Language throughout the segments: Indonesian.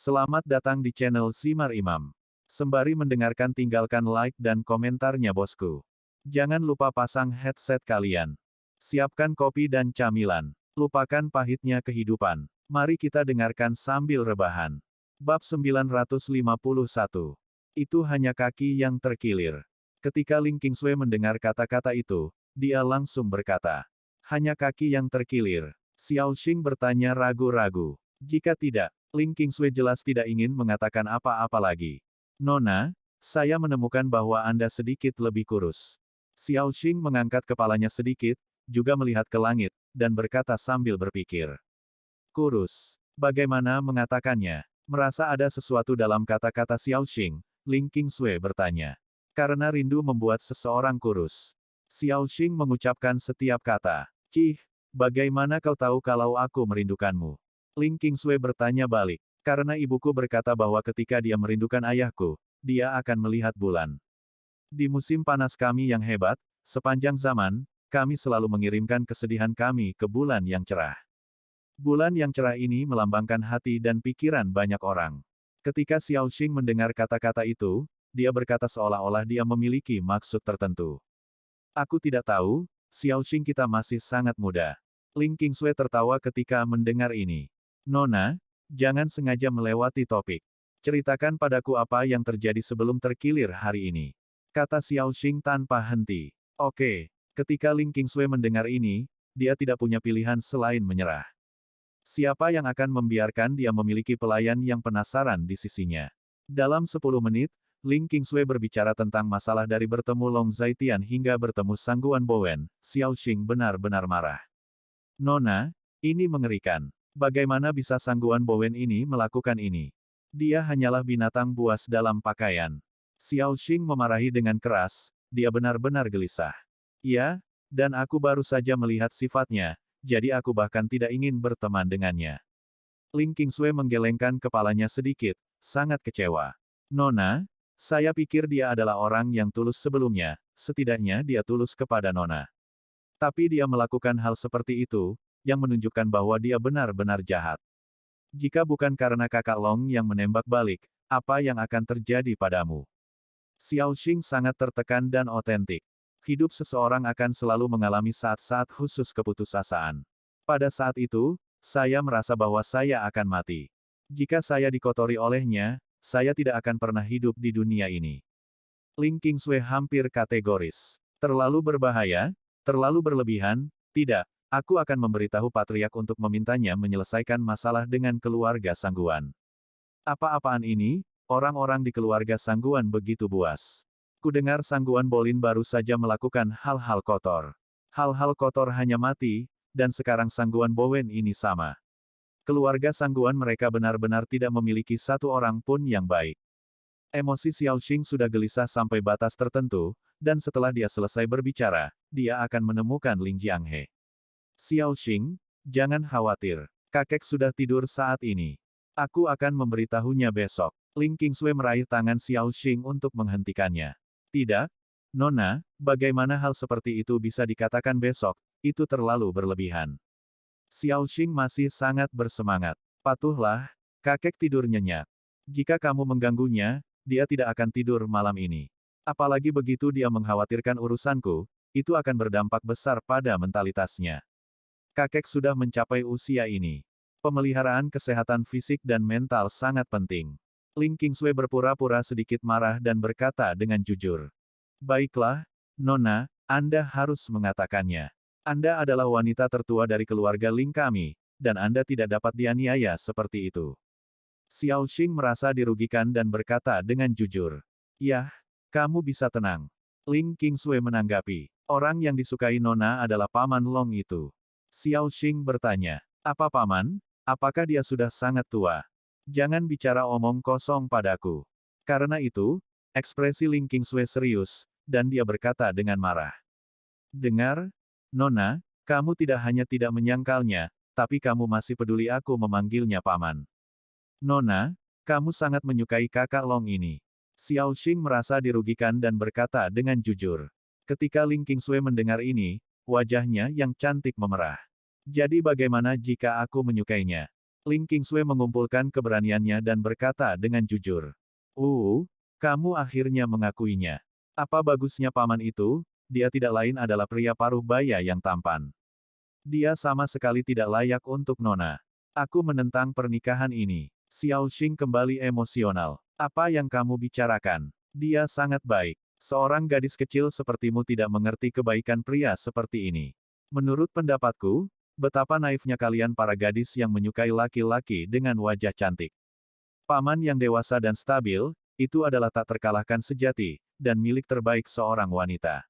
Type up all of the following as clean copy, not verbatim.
Selamat datang di channel Simar Imam. Sembari mendengarkan tinggalkan like dan komentarnya bosku. Jangan lupa pasang headset kalian. Siapkan kopi dan camilan. Lupakan pahitnya kehidupan. Mari kita dengarkan sambil rebahan. Bab 951. Itu hanya kaki yang terkilir. Ketika Ling Qingsui mendengar kata-kata itu, dia langsung berkata, hanya kaki yang terkilir. Xiao Xing bertanya ragu-ragu. Jika tidak, Ling Qingsui jelas tidak ingin mengatakan apa-apa lagi. Nona, saya menemukan bahwa Anda sedikit lebih kurus. Xiao Xing mengangkat kepalanya sedikit, juga melihat ke langit, dan berkata sambil berpikir. Kurus. Bagaimana mengatakannya? Merasa ada sesuatu dalam kata-kata Xiao Xing, Ling Qingsui bertanya. Karena rindu membuat seseorang kurus. Xiao Xing mengucapkan setiap kata. Cih, bagaimana kau tahu kalau aku merindukanmu? Ling Qingsui bertanya balik. Karena ibuku berkata bahwa ketika dia merindukan ayahku, dia akan melihat bulan. Di musim panas kami yang hebat, sepanjang zaman, kami selalu mengirimkan kesedihan kami ke bulan yang cerah. Bulan yang cerah ini melambangkan hati dan pikiran banyak orang. Ketika Xiao Xing mendengar kata-kata itu, dia berkata seolah-olah dia memiliki maksud tertentu. Aku tidak tahu, Xiao Xing kita masih sangat muda. Ling Qingsui tertawa ketika mendengar ini. Nona, jangan sengaja melewati topik. Ceritakan padaku apa yang terjadi sebelum terkilir hari ini. Kata Xiao Xing tanpa henti. Oke, ketika Ling Qingsui mendengar ini, dia tidak punya pilihan selain menyerah. Siapa yang akan membiarkan dia memiliki pelayan yang penasaran di sisinya? Dalam 10 menit, Ling Qingsui berbicara tentang masalah dari bertemu Long Zaitian hingga bertemu Sangguan Bowen. Xiao Xing benar-benar marah. Nona, ini mengerikan. Bagaimana bisa Sangguan Bowen ini melakukan ini? Dia hanyalah binatang buas dalam pakaian. Xiao Xing memarahi dengan keras, dia benar-benar gelisah. Ya, dan aku baru saja melihat sifatnya, jadi aku bahkan tidak ingin berteman dengannya. Ling Qingsui menggelengkan kepalanya sedikit, sangat kecewa. Nona, saya pikir dia adalah orang yang tulus sebelumnya, setidaknya dia tulus kepada Nona. Tapi dia melakukan hal seperti itu, yang menunjukkan bahwa dia benar-benar jahat. Jika bukan karena kakak Long yang menembak balik, apa yang akan terjadi padamu? Xiao Xing sangat tertekan dan otentik. Hidup seseorang akan selalu mengalami saat-saat khusus keputusasaan. Pada saat itu, saya merasa bahwa saya akan mati. Jika saya dikotori olehnya, saya tidak akan pernah hidup di dunia ini. Ling Qingsui hampir kategoris. Terlalu berbahaya? Terlalu berlebihan? Tidak. Aku akan memberitahu Patriark untuk memintanya menyelesaikan masalah dengan keluarga Sangguan. Apa-apaan ini? Orang-orang di keluarga Sangguan begitu buas. Kudengar Sangguan Bolin baru saja melakukan hal-hal kotor. Hal-hal kotor hanya mati, dan sekarang Sangguan Bowen ini sama. Keluarga Sangguan mereka benar-benar tidak memiliki satu orang pun yang baik. Emosi Xiao Xing sudah gelisah sampai batas tertentu, dan setelah dia selesai berbicara, dia akan menemukan Ling Jianghe. Xiao Xing, jangan khawatir. Kakek sudah tidur saat ini. Aku akan memberitahunya besok. Ling Qingsui meraih tangan Xiao Xing untuk menghentikannya. Tidak, Nona, bagaimana hal seperti itu bisa dikatakan besok, itu terlalu berlebihan. Xiao Xing masih sangat bersemangat. Patuhlah, kakek tidur nyenyak. Jika kamu mengganggunya, dia tidak akan tidur malam ini. Apalagi begitu dia mengkhawatirkan urusanku, itu akan berdampak besar pada mentalitasnya. Kakek sudah mencapai usia ini. Pemeliharaan kesehatan fisik dan mental sangat penting. Ling Qingsui berpura-pura sedikit marah dan berkata dengan jujur. Baiklah, Nona, Anda harus mengatakannya. Anda adalah wanita tertua dari keluarga Ling kami, dan Anda tidak dapat dianiaya seperti itu. Xiao Xing merasa dirugikan dan berkata dengan jujur. Yah, kamu bisa tenang. Ling Qingsui menanggapi. Orang yang disukai Nona adalah Paman Long itu. Xiao Xing bertanya. Apa Paman? Apakah dia sudah sangat tua? Jangan bicara omong kosong padaku. Karena itu, ekspresi Ling Qingsui serius, dan dia berkata dengan marah. Dengar, Nona, kamu tidak hanya tidak menyangkalnya, tapi kamu masih peduli aku memanggilnya Paman. Nona, kamu sangat menyukai kakak Long ini. Xiao Xing merasa dirugikan dan berkata dengan jujur. Ketika Ling Qingsui mendengar ini, wajahnya yang cantik memerah. Jadi bagaimana jika aku menyukainya? Ling Qingsui mengumpulkan keberaniannya dan berkata dengan jujur. Kamu akhirnya mengakuinya. Apa bagusnya paman itu? Dia tidak lain adalah pria paruh baya yang tampan. Dia sama sekali tidak layak untuk Nona. Aku menentang pernikahan ini. Xiao Xing kembali emosional. Apa yang kamu bicarakan? Dia sangat baik. Seorang gadis kecil sepertimu tidak mengerti kebaikan pria seperti ini. Menurut pendapatku, betapa naifnya kalian para gadis yang menyukai laki-laki dengan wajah cantik. Paman yang dewasa dan stabil, itu adalah tak terkalahkan sejati, dan milik terbaik seorang wanita.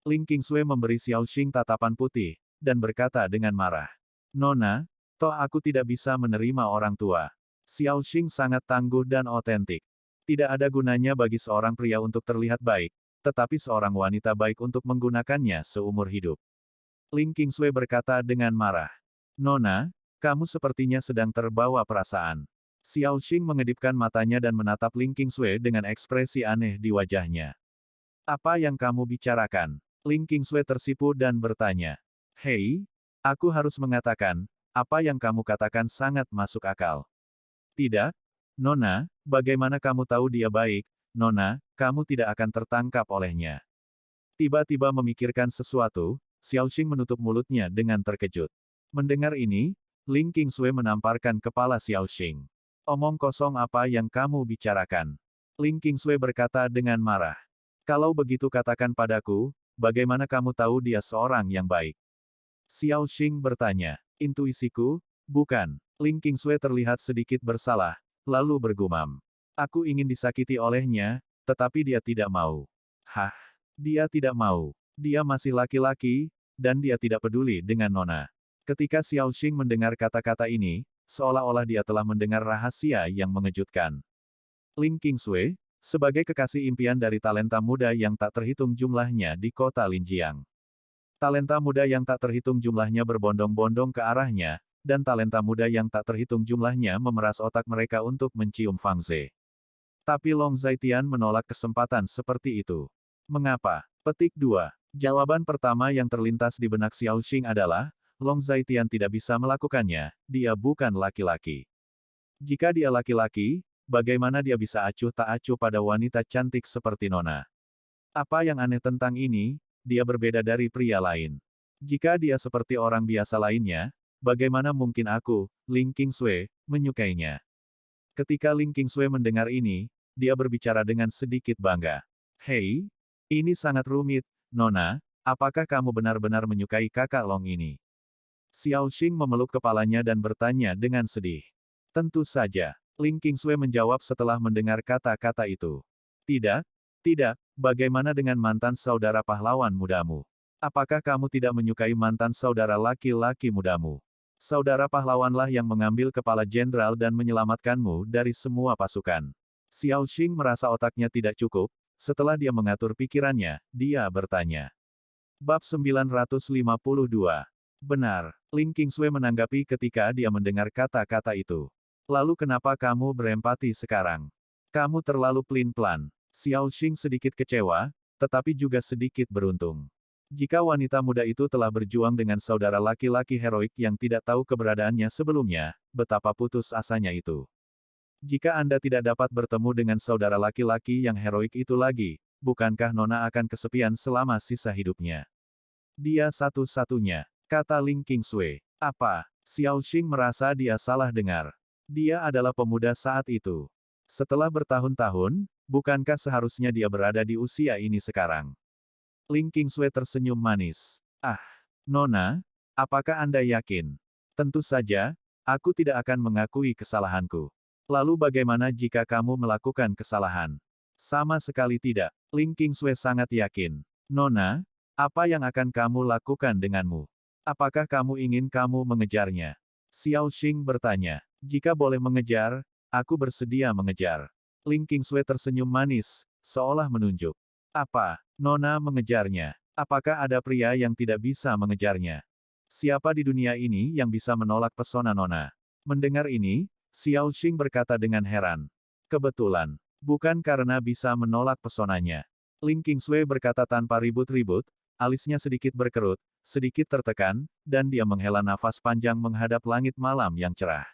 Ling Qingsui memberi Xiao Xing tatapan putih, dan berkata dengan marah. Nona, toh aku tidak bisa menerima orang tua. Xiao Xing sangat tangguh dan otentik. Tidak ada gunanya bagi seorang pria untuk terlihat baik, tetapi seorang wanita baik untuk menggunakannya seumur hidup. Ling Qingsui berkata dengan marah. Nona, kamu sepertinya sedang terbawa perasaan. Xiao Xing mengedipkan matanya dan menatap Ling Qingsui dengan ekspresi aneh di wajahnya. Apa yang kamu bicarakan? Ling Qingsui tersipu dan bertanya. Hei, aku harus mengatakan, apa yang kamu katakan sangat masuk akal. Tidak? Nona, bagaimana kamu tahu dia baik? Nona, kamu tidak akan tertangkap olehnya. Tiba-tiba memikirkan sesuatu, Xiao Xing menutup mulutnya dengan terkejut. Mendengar ini, Ling Qingsui menamparkan kepala Xiao Xing. Omong kosong apa yang kamu bicarakan? Ling Qingsui berkata dengan marah. Kalau begitu katakan padaku, bagaimana kamu tahu dia seorang yang baik? Xiao Xing bertanya. Intuisiku? Bukan. Ling Qingsui terlihat sedikit bersalah, lalu bergumam. Aku ingin disakiti olehnya, tetapi dia tidak mau. Hah? Dia tidak mau. Dia masih laki-laki, dan dia tidak peduli dengan Nona. Ketika Xiao Xing mendengar kata-kata ini, seolah-olah dia telah mendengar rahasia yang mengejutkan. Ling Qingsui, sebagai kekasih impian dari talenta muda yang tak terhitung jumlahnya di kota Linjiang. Talenta muda yang tak terhitung jumlahnya berbondong-bondong ke arahnya, dan talenta muda yang tak terhitung jumlahnya memeras otak mereka untuk mencium Fang Ze. Tapi Long Zaitian menolak kesempatan seperti itu. Mengapa? Petik 2. Jawaban pertama yang terlintas di benak Xiao Xing adalah, Long Zaitian tidak bisa melakukannya, dia bukan laki-laki. Jika dia laki-laki, bagaimana dia bisa acuh tak acuh pada wanita cantik seperti Nona? Apa yang aneh tentang ini, dia berbeda dari pria lain. Jika dia seperti orang biasa lainnya, bagaimana mungkin aku, Ling Qingsui, menyukainya? Ketika Ling Qingsui mendengar ini, dia berbicara dengan sedikit bangga. Hei, ini sangat rumit, Nona, apakah kamu benar-benar menyukai kakak Long ini? Xiao Xing memeluk kepalanya dan bertanya dengan sedih. Tentu saja, Ling Qingsui menjawab setelah mendengar kata-kata itu. Tidak, tidak, bagaimana dengan mantan saudara pahlawan mudamu? Apakah kamu tidak menyukai mantan saudara laki-laki mudamu? Saudara pahlawanlah yang mengambil kepala jenderal dan menyelamatkanmu dari semua pasukan. Xiao Xing merasa otaknya tidak cukup, setelah dia mengatur pikirannya, dia bertanya. Bab 952. Benar, Ling Qingsui menanggapi ketika dia mendengar kata-kata itu. Lalu kenapa kamu berempati sekarang? Kamu terlalu pelin-pelan. Xiao Xing sedikit kecewa, tetapi juga sedikit beruntung. Jika wanita muda itu telah berjuang dengan saudara laki-laki heroik yang tidak tahu keberadaannya sebelumnya, betapa putus asanya itu. Jika Anda tidak dapat bertemu dengan saudara laki-laki yang heroik itu lagi, bukankah Nona akan kesepian selama sisa hidupnya? Dia satu-satunya, kata Ling Qingsui. Apa? Xiao Xing merasa dia salah dengar. Dia adalah pemuda saat itu. Setelah bertahun-tahun, bukankah seharusnya dia berada di usia ini sekarang? Ling Qingsui tersenyum manis. Ah, Nona, apakah Anda yakin? Tentu saja, aku tidak akan mengakui kesalahanku. Lalu bagaimana jika kamu melakukan kesalahan? Sama sekali tidak. Ling Qingsui sangat yakin. Nona, apa yang akan kamu lakukan denganmu? Apakah kamu ingin kamu mengejarnya? Xiao Xing bertanya. Jika boleh mengejar, aku bersedia mengejar. Ling Qingsui tersenyum manis, seolah menunjuk. Apa? Nona mengejarnya. Apakah ada pria yang tidak bisa mengejarnya? Siapa di dunia ini yang bisa menolak pesona Nona? Mendengar ini, Xiao Xing berkata dengan heran. Kebetulan. Bukan karena bisa menolak pesonanya. Ling Qingsui berkata tanpa ribut-ribut, alisnya sedikit berkerut, sedikit tertekan, dan dia menghela nafas panjang menghadap langit malam yang cerah.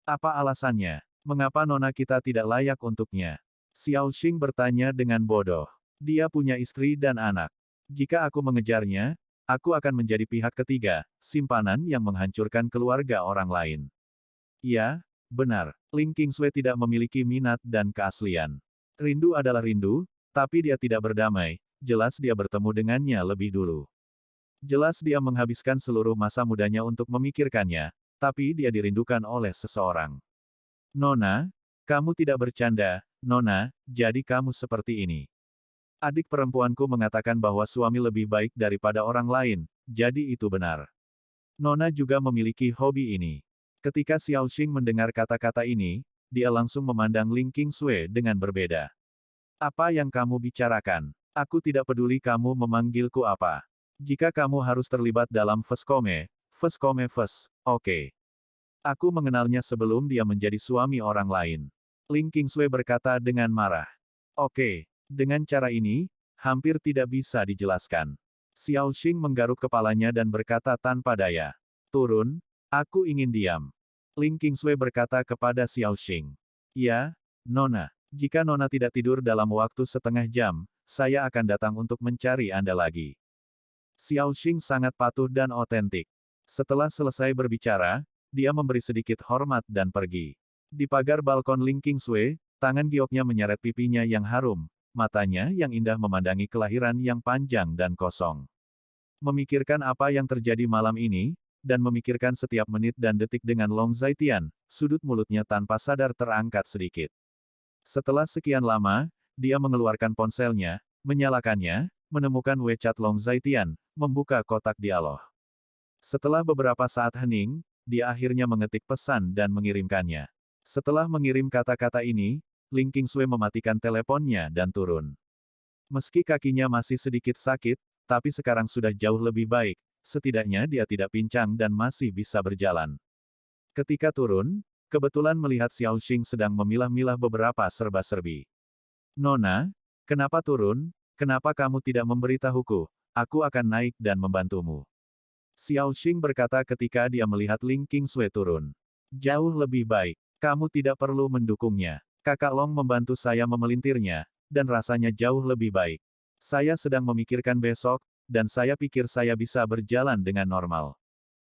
Apa alasannya? Mengapa nona kita tidak layak untuknya? Xiao Xing bertanya dengan bodoh. Dia punya istri dan anak. Jika aku mengejarnya, aku akan menjadi pihak ketiga, simpanan yang menghancurkan keluarga orang lain. Ya, benar. Ling Qingsui tidak memiliki minat dan keaslian. Rindu adalah rindu, tapi dia tidak berdamai. Jelas dia bertemu dengannya lebih dulu. Jelas dia menghabiskan seluruh masa mudanya untuk memikirkannya, tapi dia dirindukan oleh seseorang. Nona, kamu tidak bercanda, Nona, jadi kamu seperti ini. Adik perempuanku mengatakan bahwa suami lebih baik daripada orang lain, jadi itu benar. Nona juga memiliki hobi ini. Ketika Xiao Xing mendengar kata-kata ini, dia langsung memandang Ling Qingsui dengan berbeda. Apa yang kamu bicarakan? Aku tidak peduli kamu memanggilku apa. Jika kamu harus terlibat dalam Veskome, oke. Aku mengenalnya sebelum dia menjadi suami orang lain. Ling Qingsui berkata dengan marah. Oke, dengan cara ini, hampir tidak bisa dijelaskan. Xiao Xing menggaruk kepalanya dan berkata tanpa daya. Turun, aku ingin diam. Ling Qingsui berkata kepada Xiao Xing. Ya, Nona. Jika Nona tidak tidur dalam waktu setengah jam, saya akan datang untuk mencari Anda lagi. Xiao Xing sangat patuh dan otentik. Setelah selesai berbicara, dia memberi sedikit hormat dan pergi. Di pagar balkon Ling Qingsui, tangan gioknya menyeret pipinya yang harum, matanya yang indah memandangi kelahiran yang panjang dan kosong. Memikirkan apa yang terjadi malam ini, dan memikirkan setiap menit dan detik dengan Long Zaitian, sudut mulutnya tanpa sadar terangkat sedikit. Setelah sekian lama, dia mengeluarkan ponselnya, menyalakannya, menemukan WeChat Long Zaitian, membuka kotak dialog. Setelah beberapa saat hening, dia akhirnya mengetik pesan dan mengirimkannya. Setelah mengirim kata-kata ini, Ling Qingsui mematikan teleponnya dan turun. Meski kakinya masih sedikit sakit, tapi sekarang sudah jauh lebih baik, setidaknya dia tidak pincang dan masih bisa berjalan. Ketika turun, kebetulan melihat Xiao Xing sedang memilah-milah beberapa serba-serbi. Nona, kenapa turun? Kenapa kamu tidak memberitahuku? Aku akan naik dan membantumu. Xiao Xing berkata ketika dia melihat Ling Qingsui turun. Jauh lebih baik. Kamu tidak perlu mendukungnya. Kakak Long membantu saya memelintirnya, dan rasanya jauh lebih baik. Saya sedang memikirkan besok, dan saya pikir saya bisa berjalan dengan normal.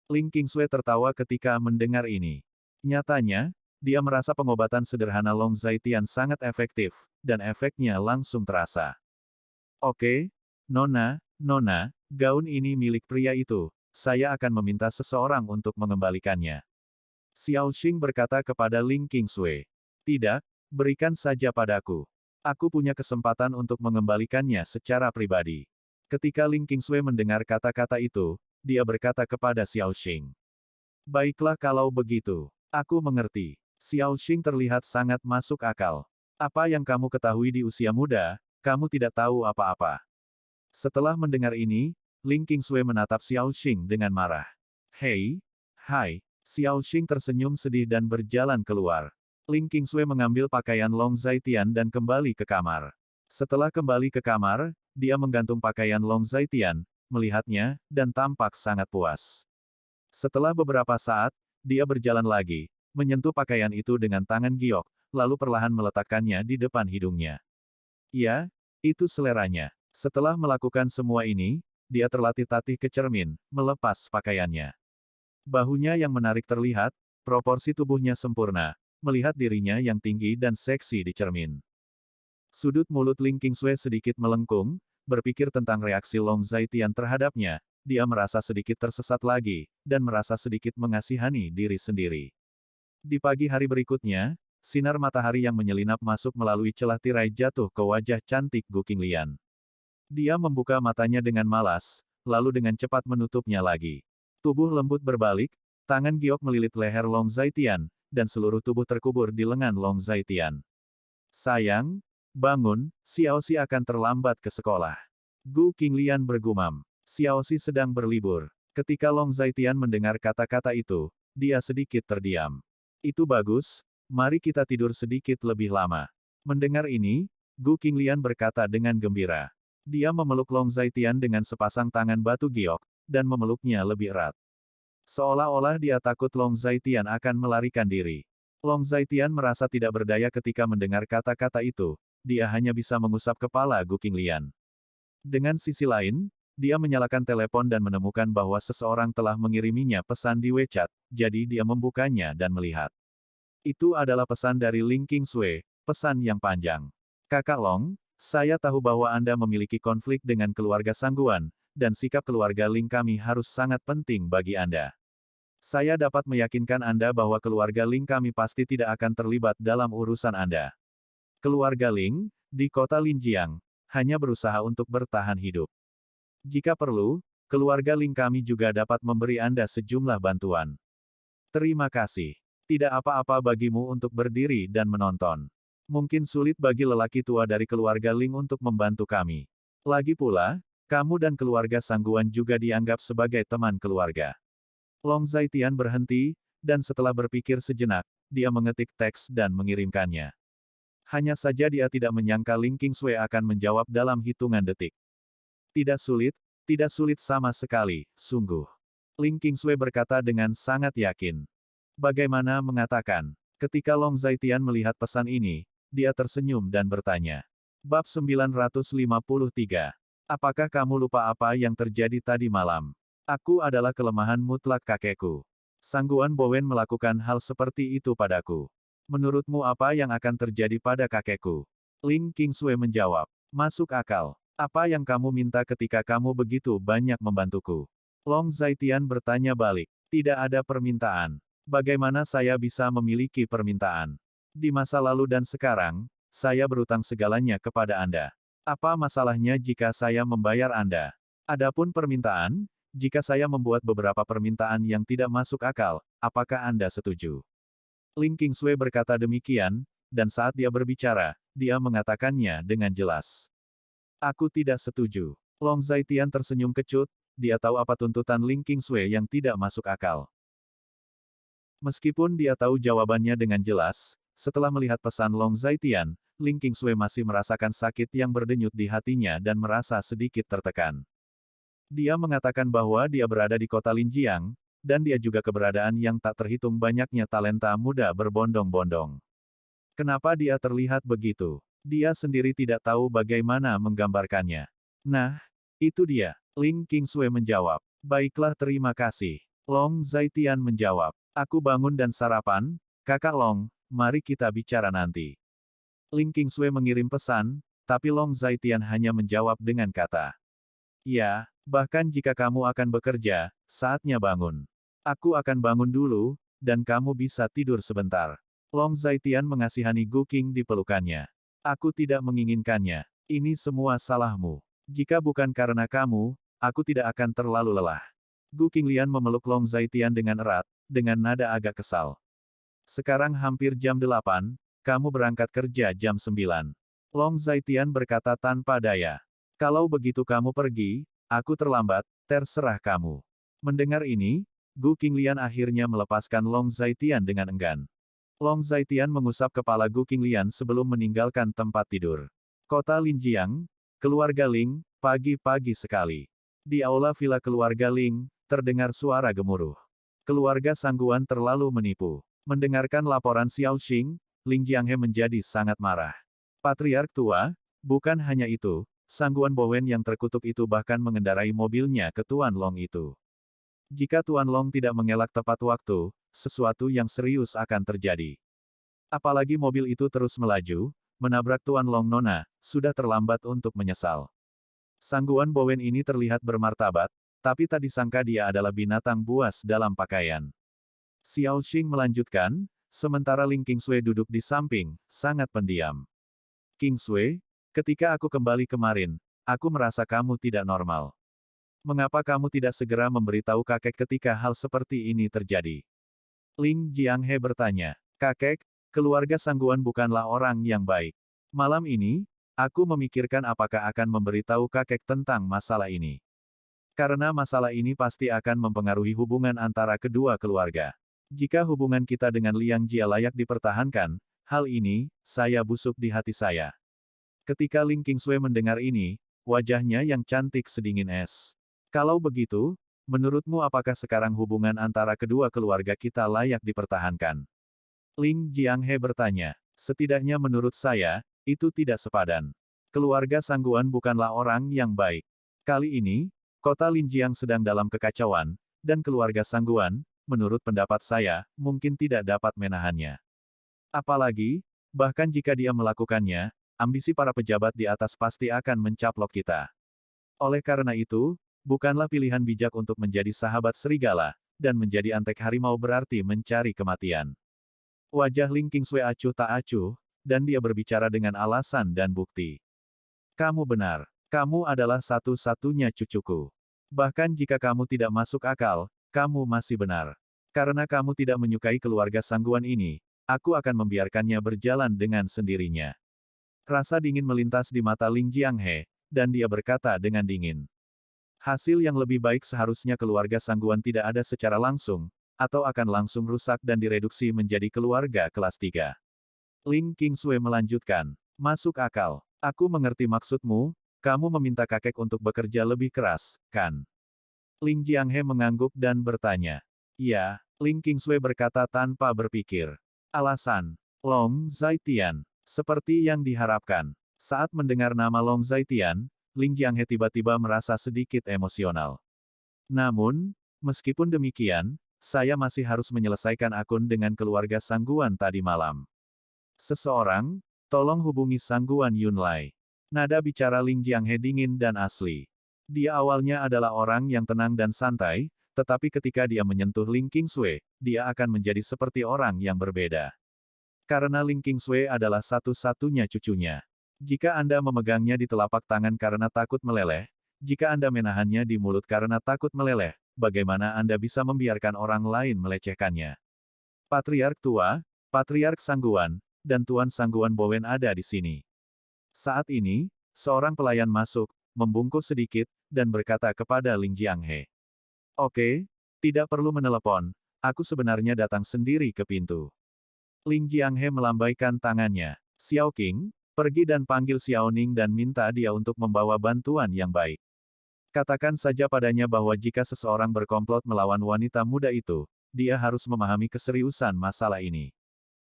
Ling Qingsui tertawa ketika mendengar ini. Nyatanya, dia merasa pengobatan sederhana Long Zaitian sangat efektif, dan efeknya langsung terasa. Oke, Nona, gaun ini milik pria itu. Saya akan meminta seseorang untuk mengembalikannya. Xiao Xing berkata kepada Ling Qingsui. Tidak, berikan saja padaku. Aku punya kesempatan untuk mengembalikannya secara pribadi. Ketika Ling Qingsui mendengar kata-kata itu, dia berkata kepada Xiao Xing. Baiklah kalau begitu. Aku mengerti. Xiao Xing terlihat sangat masuk akal. Apa yang kamu ketahui di usia muda, kamu tidak tahu apa-apa. Setelah mendengar ini, Ling Qingsui menatap Xiao Xing dengan marah. Hei, hai. Xiao Xing tersenyum sedih dan berjalan keluar. Ling Qingsui mengambil pakaian Long Zaitian dan kembali ke kamar. Setelah kembali ke kamar, dia menggantung pakaian Long Zaitian, melihatnya, dan tampak sangat puas. Setelah beberapa saat, dia berjalan lagi, menyentuh pakaian itu dengan tangan giok, lalu perlahan meletakkannya di depan hidungnya. Ya, itu seleranya. Setelah melakukan semua ini, dia terlatih-tatih ke cermin, melepas pakaiannya. Bahunya yang menarik terlihat, proporsi tubuhnya sempurna, melihat dirinya yang tinggi dan seksi di cermin. Sudut mulut Ling Qingsui sedikit melengkung, berpikir tentang reaksi Long Zaitian terhadapnya, dia merasa sedikit tersesat lagi, dan merasa sedikit mengasihani diri sendiri. Di pagi hari berikutnya, sinar matahari yang menyelinap masuk melalui celah tirai jatuh ke wajah cantik Gu Qinglian. Dia membuka matanya dengan malas, lalu dengan cepat menutupnya lagi. Tubuh lembut berbalik, tangan giok melilit leher Long Zaitian, dan seluruh tubuh terkubur di lengan Long Zaitian. Sayang, bangun, Xiaoxi akan terlambat ke sekolah. Gu Qinglian bergumam. Xiaoxi sedang berlibur. Ketika Long Zaitian mendengar kata-kata itu, dia sedikit terdiam. Itu bagus, mari kita tidur sedikit lebih lama. Mendengar ini, Gu Qinglian berkata dengan gembira. Dia memeluk Long Zaitian dengan sepasang tangan batu giok, dan memeluknya lebih erat. Seolah-olah dia takut Long Zaitian akan melarikan diri. Long Zaitian merasa tidak berdaya ketika mendengar kata-kata itu, dia hanya bisa mengusap kepala Gu Qinglian. Dengan sisi lain, dia menyalakan telepon dan menemukan bahwa seseorang telah mengiriminya pesan di WeChat, jadi dia membukanya dan melihat. Itu adalah pesan dari Ling Qingsui, pesan yang panjang. Kakak Long, saya tahu bahwa Anda memiliki konflik dengan keluarga Sangguan, dan sikap keluarga Ling kami harus sangat penting bagi Anda. Saya dapat meyakinkan Anda bahwa keluarga Ling kami pasti tidak akan terlibat dalam urusan Anda. Keluarga Ling, di kota Linjiang, hanya berusaha untuk bertahan hidup. Jika perlu, keluarga Ling kami juga dapat memberi Anda sejumlah bantuan. Terima kasih. Tidak apa-apa bagimu untuk berdiri dan menonton. Mungkin sulit bagi lelaki tua dari keluarga Ling untuk membantu kami. Lagi pula, kamu dan keluarga Sangguan juga dianggap sebagai teman keluarga. Long Zaitian berhenti, dan setelah berpikir sejenak, dia mengetik teks dan mengirimkannya. Hanya saja dia tidak menyangka Ling Qingsui akan menjawab dalam hitungan detik. Tidak sulit sama sekali, sungguh. Ling Qingsui berkata dengan sangat yakin. Bagaimana mengatakan? Ketika Long Zaitian melihat pesan ini, dia tersenyum dan bertanya. Bab 953. Apakah kamu lupa apa yang terjadi tadi malam? Aku adalah kelemahan mutlak kakekku. Sangguan Bowen melakukan hal seperti itu padaku. Menurutmu apa yang akan terjadi pada kakekku? Ling Qingsui menjawab. Masuk akal. Apa yang kamu minta ketika kamu begitu banyak membantuku? Long Zaitian bertanya balik. Tidak ada permintaan. Bagaimana saya bisa memiliki permintaan? Di masa lalu dan sekarang, saya berutang segalanya kepada Anda. Apa masalahnya jika saya membayar Anda? Adapun permintaan, jika saya membuat beberapa permintaan yang tidak masuk akal, apakah Anda setuju? Ling Qingsui berkata demikian, dan saat dia berbicara, dia mengatakannya dengan jelas. Aku tidak setuju. Long Zaitian tersenyum kecut, dia tahu apa tuntutan Ling Qingsui yang tidak masuk akal. Meskipun dia tahu jawabannya dengan jelas, setelah melihat pesan Long Zaitian, Ling Qingsui masih merasakan sakit yang berdenyut di hatinya dan merasa sedikit tertekan. Dia mengatakan bahwa dia berada di kota Linjiang, dan dia juga keberadaan yang tak terhitung banyaknya talenta muda berbondong-bondong. Kenapa dia terlihat begitu? Dia sendiri tidak tahu bagaimana menggambarkannya. Nah, itu dia. Ling Qingsui menjawab. Baiklah, terima kasih. Long Zaitian menjawab. Aku bangun dan sarapan, Kakak Long, mari kita bicara nanti. Ling Qingsui mengirim pesan, tapi Long Zaitian hanya menjawab dengan kata. Ya, bahkan jika kamu akan bekerja, saatnya bangun. Aku akan bangun dulu, dan kamu bisa tidur sebentar. Long Zaitian mengasihani Gu Qing di pelukannya. Aku tidak menginginkannya. Ini semua salahmu. Jika bukan karena kamu, aku tidak akan terlalu lelah. Gu Qinglian memeluk Long Zaitian dengan erat, dengan nada agak kesal. Sekarang hampir jam 8, kamu berangkat kerja jam 9. Long Zaitian berkata tanpa daya. Kalau begitu kamu pergi, aku terlambat, terserah kamu. Mendengar ini, Gu Qinglian akhirnya melepaskan Long Zaitian dengan enggan. Long Zaitian mengusap kepala Gu Qinglian sebelum meninggalkan tempat tidur. Kota Linjiang, keluarga Ling, pagi-pagi sekali. Di aula villa keluarga Ling, terdengar suara gemuruh. Keluarga Sangguan terlalu menipu. Mendengarkan laporan Xiao Xing, Ling Jianghe menjadi sangat marah. Patriark tua, bukan hanya itu, Sangguan Bowen yang terkutuk itu bahkan mengendarai mobilnya ke Tuan Long itu. Jika Tuan Long tidak mengelak tepat waktu, sesuatu yang serius akan terjadi. Apalagi mobil itu terus melaju, menabrak Tuan Long Nona, sudah terlambat untuk menyesal. Sangguan Bowen ini terlihat bermartabat, tapi tak disangka dia adalah binatang buas dalam pakaian. Xiao Xing melanjutkan, sementara Ling Qingsui duduk di samping, sangat pendiam. Qingsui, ketika aku kembali kemarin, aku merasa kamu tidak normal. Mengapa kamu tidak segera memberitahu kakek ketika hal seperti ini terjadi? Ling Jianghe bertanya. Kakek, keluarga Sangguan bukanlah orang yang baik. Malam ini, aku memikirkan apakah akan memberitahu kakek tentang masalah ini. Karena masalah ini pasti akan mempengaruhi hubungan antara kedua keluarga. Jika hubungan kita dengan Liang Jia layak dipertahankan, hal ini, saya busuk di hati saya. Ketika Ling Qingsui mendengar ini, wajahnya yang cantik sedingin es. Kalau begitu, menurutmu apakah sekarang hubungan antara kedua keluarga kita layak dipertahankan? Ling Jianghe bertanya. Setidaknya menurut saya, itu tidak sepadan. Keluarga Sangguan bukanlah orang yang baik. Kali ini, kota Linjiang sedang dalam kekacauan, dan keluarga Sangguan, menurut pendapat saya, mungkin tidak dapat menahannya. Apalagi, bahkan jika dia melakukannya, ambisi para pejabat di atas pasti akan mencaplok kita. Oleh karena itu, bukanlah pilihan bijak untuk menjadi sahabat serigala, dan menjadi antek harimau berarti mencari kematian. Wajah Ling Qingsui acuh tak acuh, dan dia berbicara dengan alasan dan bukti. Kamu benar. Kamu adalah satu-satunya cucuku. Bahkan jika kamu tidak masuk akal, kamu masih benar. Karena kamu tidak menyukai keluarga Sangguan ini, aku akan membiarkannya berjalan dengan sendirinya. Rasa dingin melintas di mata Ling Jianghe, dan dia berkata dengan dingin. Hasil yang lebih baik seharusnya keluarga Sangguan tidak ada secara langsung, atau akan langsung rusak dan direduksi menjadi keluarga kelas 3. Ling Qingsui melanjutkan. Masuk akal. Aku mengerti maksudmu, kamu meminta kakek untuk bekerja lebih keras, kan? Ling Jianghe mengangguk dan bertanya. Ya, Ling Qingsui berkata tanpa berpikir. Alasan. Long Zaitian. Seperti yang diharapkan. Saat mendengar nama Long Zaitian, Ling Jianghe tiba-tiba merasa sedikit emosional. Namun, meskipun demikian, saya masih harus menyelesaikan akun dengan keluarga Sangguan tadi malam. Seseorang, tolong hubungi Sangguan Yunlai. Nada bicara Ling Jianghe dingin dan asli. Dia awalnya adalah orang yang tenang dan santai, tetapi ketika dia menyentuh Ling Qingsui, dia akan menjadi seperti orang yang berbeda. Karena Ling Qingsui adalah satu-satunya cucunya. Jika Anda memegangnya di telapak tangan karena takut meleleh, jika Anda menahannya di mulut karena takut meleleh, bagaimana Anda bisa membiarkan orang lain melecehkannya? Patriark tua, Patriark Sangguan, dan Tuan Sangguan Bowen ada di sini. Saat ini, seorang pelayan masuk, membungkuk sedikit, dan berkata kepada Ling Jianghe. Oke, tidak perlu menelepon, aku sebenarnya datang sendiri ke pintu. Ling Jianghe melambaikan tangannya. Xiao Qing, pergi dan panggil Xiao Ning dan minta dia untuk membawa bantuan yang baik. Katakan saja padanya bahwa jika seseorang berkomplot melawan wanita muda itu, dia harus memahami keseriusan masalah ini.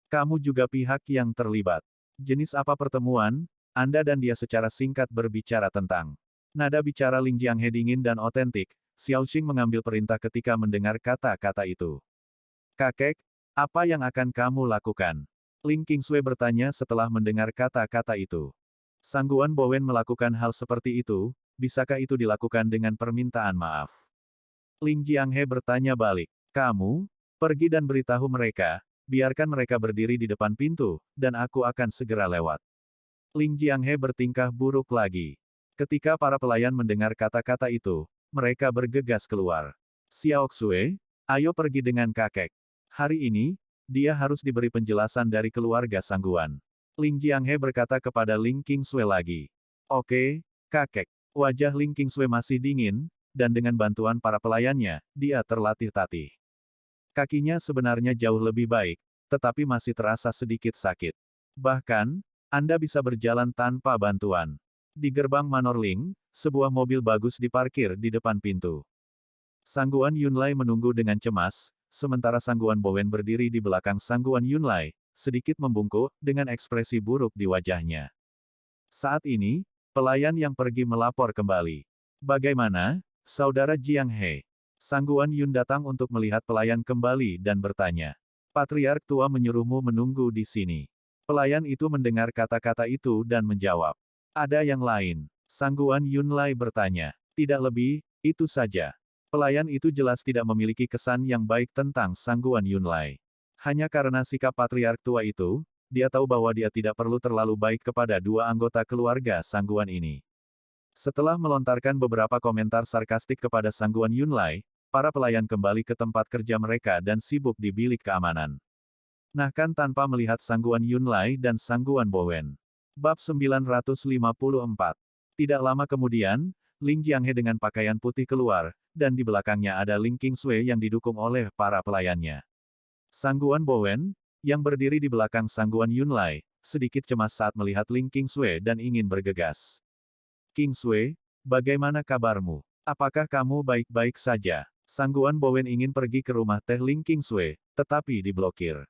Kamu juga pihak yang terlibat. Jenis apa pertemuan, Anda dan dia secara singkat berbicara tentang. Nada bicara Ling Jianghe dingin dan otentik, Xiao Xing mengambil perintah ketika mendengar kata-kata itu. Kakek, apa yang akan kamu lakukan? Ling Qingsui bertanya setelah mendengar kata-kata itu. Sangguan Bowen melakukan hal seperti itu, bisakah itu dilakukan dengan permintaan maaf? Ling Jianghe bertanya balik. Kamu, pergi dan beritahu mereka, biarkan mereka berdiri di depan pintu, dan aku akan segera lewat. Ling Jianghe bertingkah buruk lagi. Ketika para pelayan mendengar kata-kata itu, mereka bergegas keluar. Xiao Xue, ayo pergi dengan kakek. Hari ini, dia harus diberi penjelasan dari keluarga Sangguan. Ling Jianghe berkata kepada Ling Qingsui lagi. Oke, kakek. Wajah Ling Qingsui masih dingin, dan dengan bantuan para pelayannya, dia terlatih-tatih. Kakinya sebenarnya jauh lebih baik, tetapi masih terasa sedikit sakit. Bahkan, Anda bisa berjalan tanpa bantuan. Di gerbang Manor Ling, sebuah mobil bagus diparkir di depan pintu. Sangguan Yunlai menunggu dengan cemas, sementara Sangguan Bowen berdiri di belakang Sangguan Yunlai, sedikit membungkuk, dengan ekspresi buruk di wajahnya. Saat ini, pelayan yang pergi melapor kembali. Bagaimana, Saudara Jiang He? Sangguan Yun datang untuk melihat pelayan kembali dan bertanya. Patriark tua menyuruhmu menunggu di sini. Pelayan itu mendengar kata-kata itu dan menjawab. Ada yang lain. Sangguan Yunlai bertanya. Tidak lebih, itu saja. Pelayan itu jelas tidak memiliki kesan yang baik tentang Sangguan Yunlai. Hanya karena sikap patriark tua itu, dia tahu bahwa dia tidak perlu terlalu baik kepada dua anggota keluarga Sangguan ini. Setelah melontarkan beberapa komentar sarkastik kepada Sangguan Yunlai, para pelayan kembali ke tempat kerja mereka dan sibuk di bilik keamanan. Bahkan tanpa melihat Sangguan Yunlai dan Sangguan Bowen. Bab 954. Tidak lama kemudian, Ling Jianghe dengan pakaian putih keluar, dan di belakangnya ada Ling Qingsui yang didukung oleh para pelayannya. Sangguan Bowen, yang berdiri di belakang Sangguan Yunlai, sedikit cemas saat melihat Ling Qingsui dan ingin bergegas. Qingsui, bagaimana kabarmu? Apakah kamu baik-baik saja? Sangguan Bowen ingin pergi ke rumah Teh Ling Qingsui, tetapi diblokir.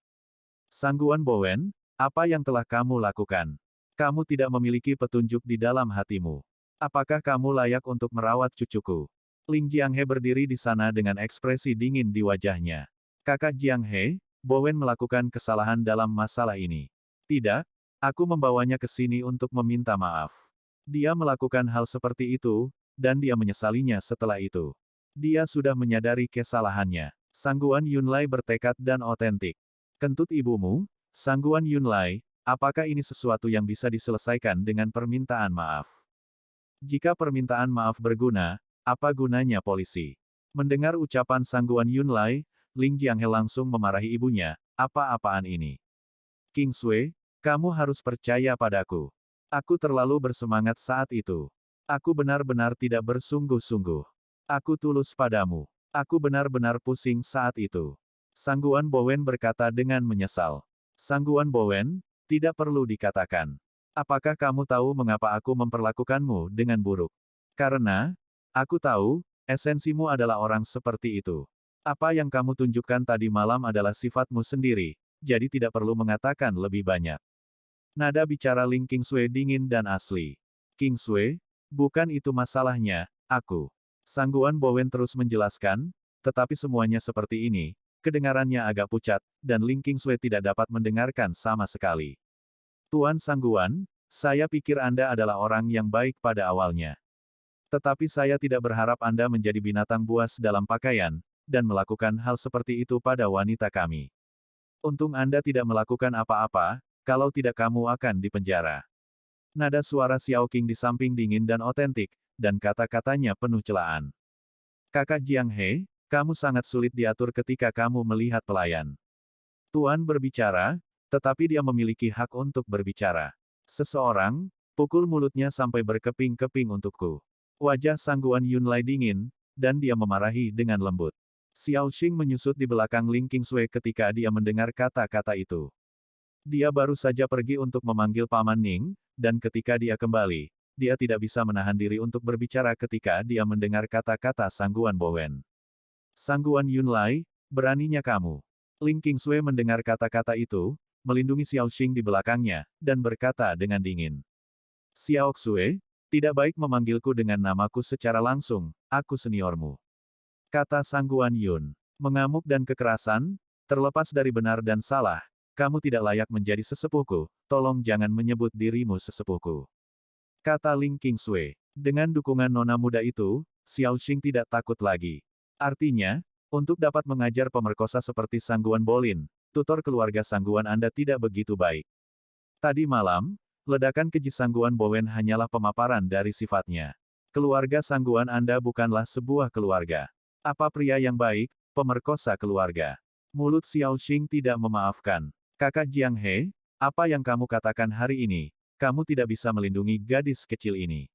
Sangguan Bowen, apa yang telah kamu lakukan? Kamu tidak memiliki petunjuk di dalam hatimu. Apakah kamu layak untuk merawat cucuku? Ling Jianghe berdiri di sana dengan ekspresi dingin di wajahnya. Kakak Jianghe, Bowen melakukan kesalahan dalam masalah ini. Tidak, aku membawanya ke sini untuk meminta maaf. Dia melakukan hal seperti itu, dan dia menyesalinya setelah itu. Dia sudah menyadari kesalahannya. Sangguan Yunlai bertekad dan otentik. Kentut ibumu, Sangguan Yunlai, apakah ini sesuatu yang bisa diselesaikan dengan permintaan maaf? Jika permintaan maaf berguna, apa gunanya polisi? Mendengar ucapan Sangguan Yunlai, Ling Jianghe langsung memarahi ibunya, apa-apaan ini? King Sui, kamu harus percaya padaku. Aku terlalu bersemangat saat itu. Aku benar-benar tidak bersungguh-sungguh. Aku tulus padamu. Aku benar-benar pusing saat itu. Sangguan Bowen berkata dengan menyesal. Sangguan Bowen, tidak perlu dikatakan. Apakah kamu tahu mengapa aku memperlakukanmu dengan buruk? Karena, aku tahu, esensimu adalah orang seperti itu. Apa yang kamu tunjukkan tadi malam adalah sifatmu sendiri, jadi tidak perlu mengatakan lebih banyak. Nada bicara Ling Qingsui dingin dan asli. Qingsui, bukan itu masalahnya, aku. Sangguan Bowen terus menjelaskan, tetapi semuanya seperti ini, kedengarannya agak pucat, dan Ling Qingsui tidak dapat mendengarkan sama sekali. Tuan Sangguan, saya pikir Anda adalah orang yang baik pada awalnya. Tetapi saya tidak berharap Anda menjadi binatang buas dalam pakaian, dan melakukan hal seperti itu pada wanita kami. Untung Anda tidak melakukan apa-apa, kalau tidak kamu akan dipenjara. Nada suara Xiao Qing di samping dingin dan otentik, dan kata-katanya penuh celaan. Kakak Jianghe, kamu sangat sulit diatur ketika kamu melihat pelayan. Tuan berbicara, tetapi dia memiliki hak untuk berbicara. Seseorang, pukul mulutnya sampai berkeping-keping untukku. Wajah Sangguan Yunlai dingin, dan dia memarahi dengan lembut. Xiao Xing menyusut di belakang Ling Qingsui ketika dia mendengar kata-kata itu. Dia baru saja pergi untuk memanggil Paman Ning, dan ketika dia kembali, dia tidak bisa menahan diri untuk berbicara ketika dia mendengar kata-kata Sangguan Bowen. Sangguan Yunlai, beraninya kamu. Ling Qingsui mendengar kata-kata itu, melindungi Xiao Xing di belakangnya, dan berkata dengan dingin. Xiao Xue, tidak baik memanggilku dengan namaku secara langsung, aku seniormu. Kata Sangguan Yun. Mengamuk dan kekerasan, terlepas dari benar dan salah, kamu tidak layak menjadi sesepuhku, tolong jangan menyebut dirimu sesepuhku. Kata Ling Qingsui. Dengan dukungan nona muda itu, Xiao Xing tidak takut lagi. Artinya, untuk dapat mengajar pemerkosa seperti Sangguan Bolin, tutor keluarga Sangguan Anda tidak begitu baik. Tadi malam, ledakan keji Sangguan Bowen hanyalah pemaparan dari sifatnya. Keluarga Sangguan Anda bukanlah sebuah keluarga. Apa pria yang baik, pemerkosa keluarga? Mulut Xiao Xing tidak memaafkan. Kakak Jianghe, apa yang kamu katakan hari ini? Kamu tidak bisa melindungi gadis kecil ini.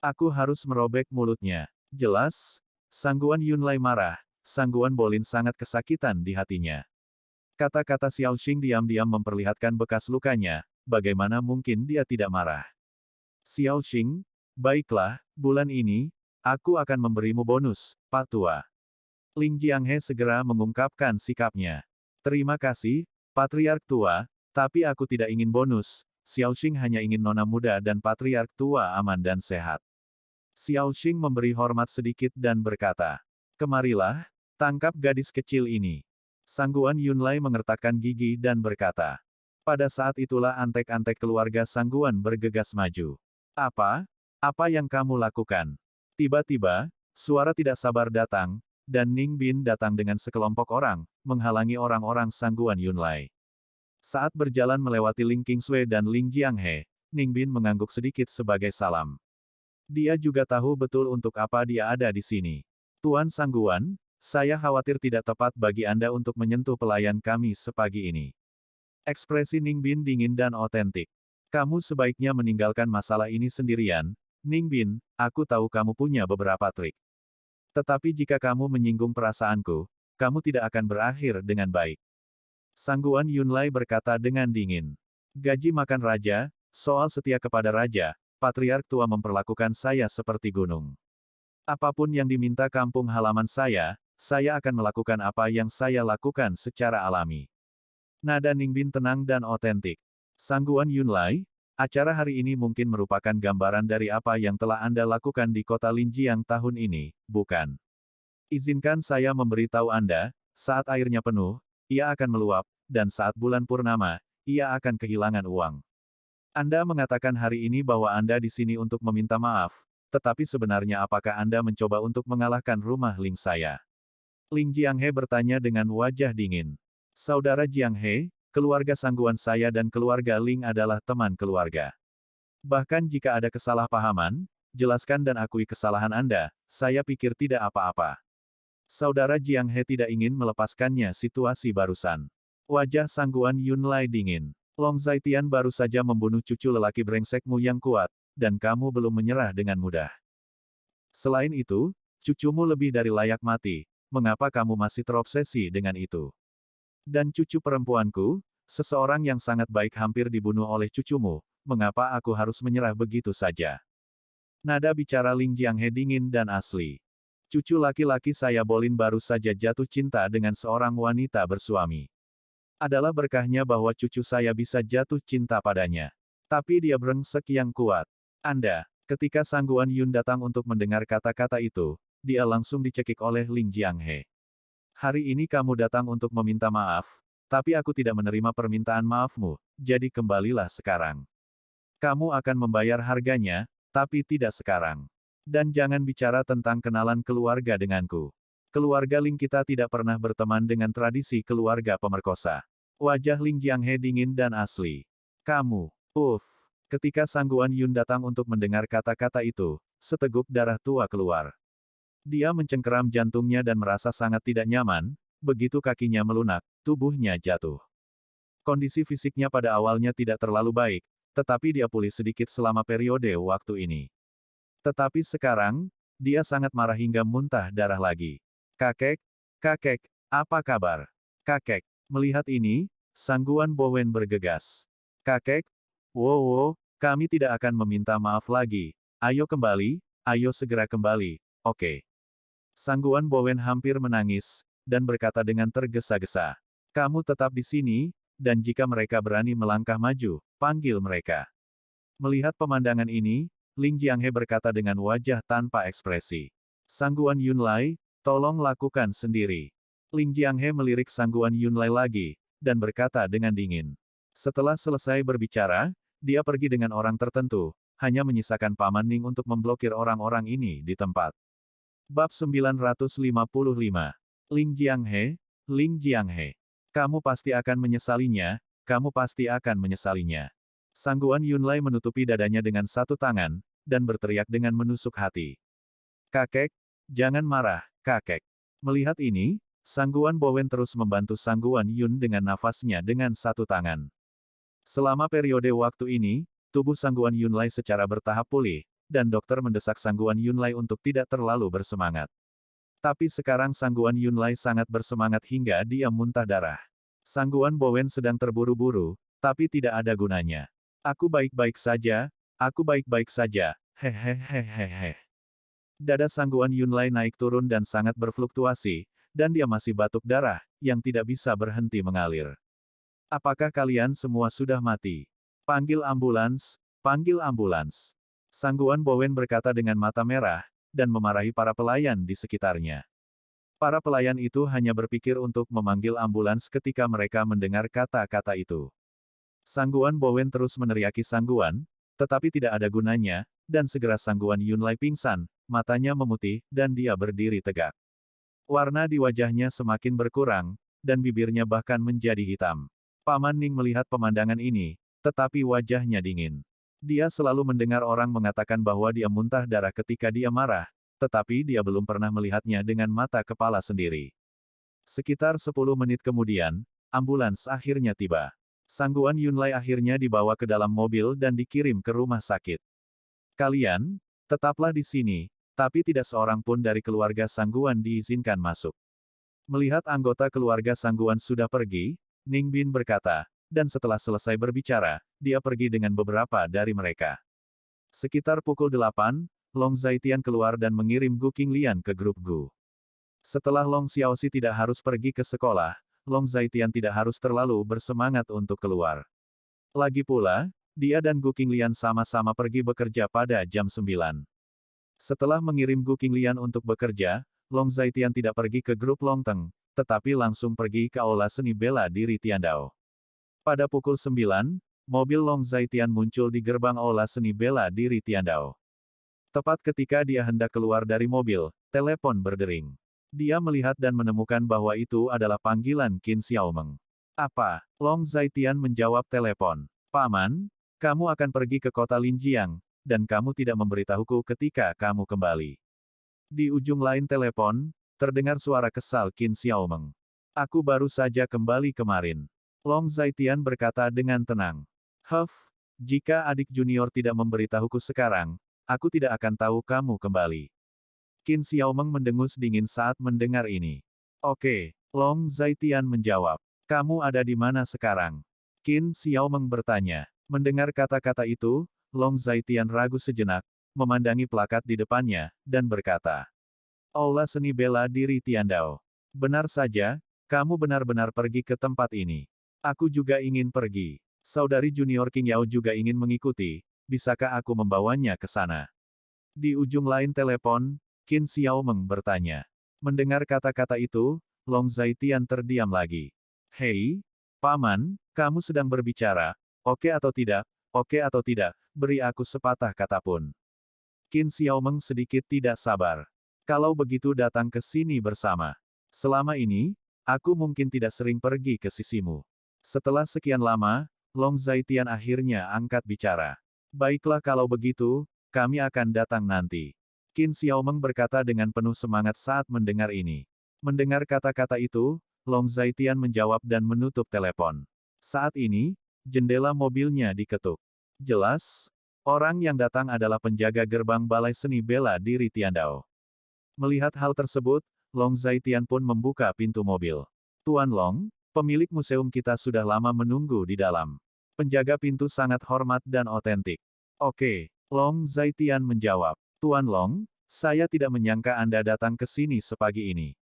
Aku harus merobek mulutnya. Jelas, Sangguan Yunlai marah, Sangguan Bolin sangat kesakitan di hatinya. Kata-kata Xiao Xing diam-diam memperlihatkan bekas lukanya, bagaimana mungkin dia tidak marah. Xiao Xing, baiklah, bulan ini, aku akan memberimu bonus, Pak Tua. Ling Jianghe segera mengungkapkan sikapnya. Terima kasih, Patriark Tua, tapi aku tidak ingin bonus, Xiao Xing hanya ingin nona muda dan Patriark Tua aman dan sehat. Xiao Xing memberi hormat sedikit dan berkata, kemarilah, tangkap gadis kecil ini. Sangguan Yunlai mengertakkan gigi dan berkata. Pada saat itulah antek-antek keluarga Sangguan bergegas maju. Apa? Apa yang kamu lakukan? Tiba-tiba, suara tidak sabar datang, dan Ning Bin datang dengan sekelompok orang, menghalangi orang-orang Sangguan Yunlai. Saat berjalan melewati Ling Qingsui dan Ling Jianghe, Ning Bin mengangguk sedikit sebagai salam. Dia juga tahu betul untuk apa dia ada di sini. Tuan Sangguan, saya khawatir tidak tepat bagi Anda untuk menyentuh pelayan kami sepagi ini. Ekspresi Ning Bin dingin dan otentik. Kamu sebaiknya meninggalkan masalah ini sendirian, Ning Bin, aku tahu kamu punya beberapa trik. Tetapi jika kamu menyinggung perasaanku, kamu tidak akan berakhir dengan baik. Sangguan Yunlai berkata dengan dingin. Gaji makan raja, soal setia kepada raja, Patriark Tua memperlakukan saya seperti gunung. Apapun yang diminta kampung halaman saya akan melakukan apa yang saya lakukan secara alami. Nada Ningbin tenang dan otentik. Sangguan Yunlai, acara hari ini mungkin merupakan gambaran dari apa yang telah Anda lakukan di kota Linjiang tahun ini, bukan? Izinkan saya memberitahu Anda, saat airnya penuh, ia akan meluap, dan saat bulan purnama, ia akan kehilangan uang. Anda mengatakan hari ini bahwa Anda di sini untuk meminta maaf, tetapi sebenarnya apakah Anda mencoba untuk mengalahkan rumah Ling saya? Ling Jianghe bertanya dengan wajah dingin. Saudara Jianghe, keluarga Sangguan saya dan keluarga Ling adalah teman keluarga. Bahkan jika ada kesalahpahaman, jelaskan dan akui kesalahan Anda, saya pikir tidak apa-apa. Saudara Jianghe tidak ingin melepaskannya situasi barusan. Wajah Sangguan Yunlai dingin. Long Zaitian baru saja membunuh cucu lelaki brengsekmu yang kuat, dan kamu belum menyerah dengan mudah. Selain itu, cucumu lebih dari layak mati, mengapa kamu masih terobsesi dengan itu? Dan cucu perempuanku, seseorang yang sangat baik hampir dibunuh oleh cucumu, mengapa aku harus menyerah begitu saja? Nada bicara Ling Jianghe dingin dan asli. Cucu laki-laki saya Bolin baru saja jatuh cinta dengan seorang wanita bersuami. Adalah berkahnya bahwa cucu saya bisa jatuh cinta padanya. Tapi dia brengsek yang kuat. Anda, ketika Sangguan Yun datang untuk mendengar kata-kata itu, dia langsung dicekik oleh Ling Jianghe. Hari ini kamu datang untuk meminta maaf, tapi aku tidak menerima permintaan maafmu, jadi kembalilah sekarang. Kamu akan membayar harganya, tapi tidak sekarang. Dan jangan bicara tentang kenalan keluarga denganku. Keluarga Ling kita tidak pernah berteman dengan tradisi keluarga pemerkosa. Wajah Ling Jianghe dingin dan asli. Kamu, Ketika Sangguan Yun datang untuk mendengar kata-kata itu, seteguk darah tua keluar. Dia mencengkeram jantungnya dan merasa sangat tidak nyaman, begitu kakinya melunak, tubuhnya jatuh. Kondisi fisiknya pada awalnya tidak terlalu baik, tetapi dia pulih sedikit selama periode waktu ini. Tetapi sekarang, dia sangat marah hingga muntah darah lagi. Kakek, kakek, apa kabar? Kakek, melihat ini, Sangguan Bowen bergegas. Kakek, wow, kami tidak akan meminta maaf lagi. Ayo kembali, ayo segera kembali, oke. Sangguan Bowen hampir menangis, dan berkata dengan tergesa-gesa. Kamu tetap di sini, dan jika mereka berani melangkah maju, panggil mereka. Melihat pemandangan ini, Ling Jianghe berkata dengan wajah tanpa ekspresi. Sangguan Yunlai, tolong lakukan sendiri. Ling Jianghe melirik Sangguan Yunlai lagi, dan berkata dengan dingin. Setelah selesai berbicara, dia pergi dengan orang tertentu, hanya menyisakan Paman Ning untuk memblokir orang-orang ini di tempat. Bab 955. Ling Jianghe, Ling Jianghe. Kamu pasti akan menyesalinya, kamu pasti akan menyesalinya. Sangguan Yunlai menutupi dadanya dengan satu tangan, dan berteriak dengan menusuk hati. Kakek, jangan marah, kakek. Melihat ini, Sangguan Bowen terus membantu Sangguan Yun dengan nafasnya dengan satu tangan. Selama periode waktu ini, tubuh Sangguan Yunlai secara bertahap pulih, dan dokter mendesak Sangguan Yunlai untuk tidak terlalu bersemangat. Tapi sekarang Sangguan Yunlai sangat bersemangat hingga dia muntah darah. Sangguan Bowen sedang terburu-buru, tapi tidak ada gunanya. Aku baik-baik saja, aku baik-baik saja, hehehehehe. Dada Sangguan Yunlai naik turun dan sangat berfluktuasi, dan dia masih batuk darah, yang tidak bisa berhenti mengalir. Apakah kalian semua sudah mati? Panggil ambulans, panggil ambulans. Sangguan Bowen berkata dengan mata merah, dan memarahi para pelayan di sekitarnya. Para pelayan itu hanya berpikir untuk memanggil ambulans ketika mereka mendengar kata-kata itu. Sangguan Bowen terus meneriaki Sangguan, tetapi tidak ada gunanya, dan segera Sangguan Yunlai pingsan, matanya memutih, dan dia berdiri tegak. Warna di wajahnya semakin berkurang, dan bibirnya bahkan menjadi hitam. Paman Ning melihat pemandangan ini, tetapi wajahnya dingin. Dia selalu mendengar orang mengatakan bahwa dia muntah darah ketika dia marah, tetapi dia belum pernah melihatnya dengan mata kepala sendiri. Sekitar 10 menit kemudian, ambulans akhirnya tiba. Sangguan Yunlai akhirnya dibawa ke dalam mobil dan dikirim ke rumah sakit. Kalian, tetaplah di sini, tapi tidak seorang pun dari keluarga Sangguan diizinkan masuk. Melihat anggota keluarga Sangguan sudah pergi, Ning Bin berkata, dan setelah selesai berbicara, dia pergi dengan beberapa dari mereka. Sekitar pukul 8, Long Zaitian keluar dan mengirim Gu Qinglian ke grup Gu. Setelah Long Xiaoxi tidak harus pergi ke sekolah, Long Zaitian tidak harus terlalu bersemangat untuk keluar. Lagi pula, dia dan Gu Qinglian sama-sama pergi bekerja pada jam 9. Setelah mengirim Gu Qinglian untuk bekerja, Long Zaitian tidak pergi ke grup Longteng, tetapi langsung pergi ke aula seni bela diri Tiandao. Pada pukul 9, mobil Long Zaitian muncul di gerbang aula seni bela diri Tiandao. Tepat ketika dia hendak keluar dari mobil, telepon berdering. Dia melihat dan menemukan bahwa itu adalah panggilan Qin Xiaomeng. Apa? Long Zaitian menjawab telepon. Paman, kamu akan pergi ke kota Linjiang, dan kamu tidak memberitahuku ketika kamu kembali. Di ujung lain telepon, terdengar suara kesal Qin Xiaomeng. Aku baru saja kembali kemarin. Long Zaitian berkata dengan tenang. Jika adik junior tidak memberitahuku sekarang, aku tidak akan tahu kamu kembali. Qin Xiaomeng mendengus dingin saat mendengar ini. Oke, Long Zaitian menjawab. Kamu ada di mana sekarang? Qin Xiaomeng bertanya. Mendengar kata-kata itu, Long Zaitian ragu sejenak, memandangi plakat di depannya, dan berkata. Aula seni bela diri Tiandao. Benar saja, kamu benar-benar pergi ke tempat ini. Aku juga ingin pergi. Saudari junior Qing Yao juga ingin mengikuti. Bisakah aku membawanya ke sana? Di ujung lain telepon, Qin Xiaomeng bertanya. Mendengar kata-kata itu, Long Zaitian terdiam lagi. Hei, Paman, kamu sedang berbicara, oke atau tidak, beri aku sepatah kata pun. Qin Xiaomeng sedikit tidak sabar. Kalau begitu datang ke sini bersama. Selama ini, aku mungkin tidak sering pergi ke sisimu. Setelah sekian lama, Long Zaitian akhirnya angkat bicara. Baiklah kalau begitu, kami akan datang nanti. Qin Xiaomeng berkata dengan penuh semangat saat mendengar ini. Mendengar kata-kata itu, Long Zaitian menjawab dan menutup telepon. Saat ini, jendela mobilnya diketuk. Jelas, orang yang datang adalah penjaga gerbang Balai Seni Bela Diri Tiandao. Melihat hal tersebut, Long Zaitian pun membuka pintu mobil. Tuan Long, pemilik museum kita sudah lama menunggu di dalam. Penjaga pintu sangat hormat dan otentik. Oke, Long Zaitian menjawab. Tuan Long, saya tidak menyangka Anda datang ke sini sepagi ini.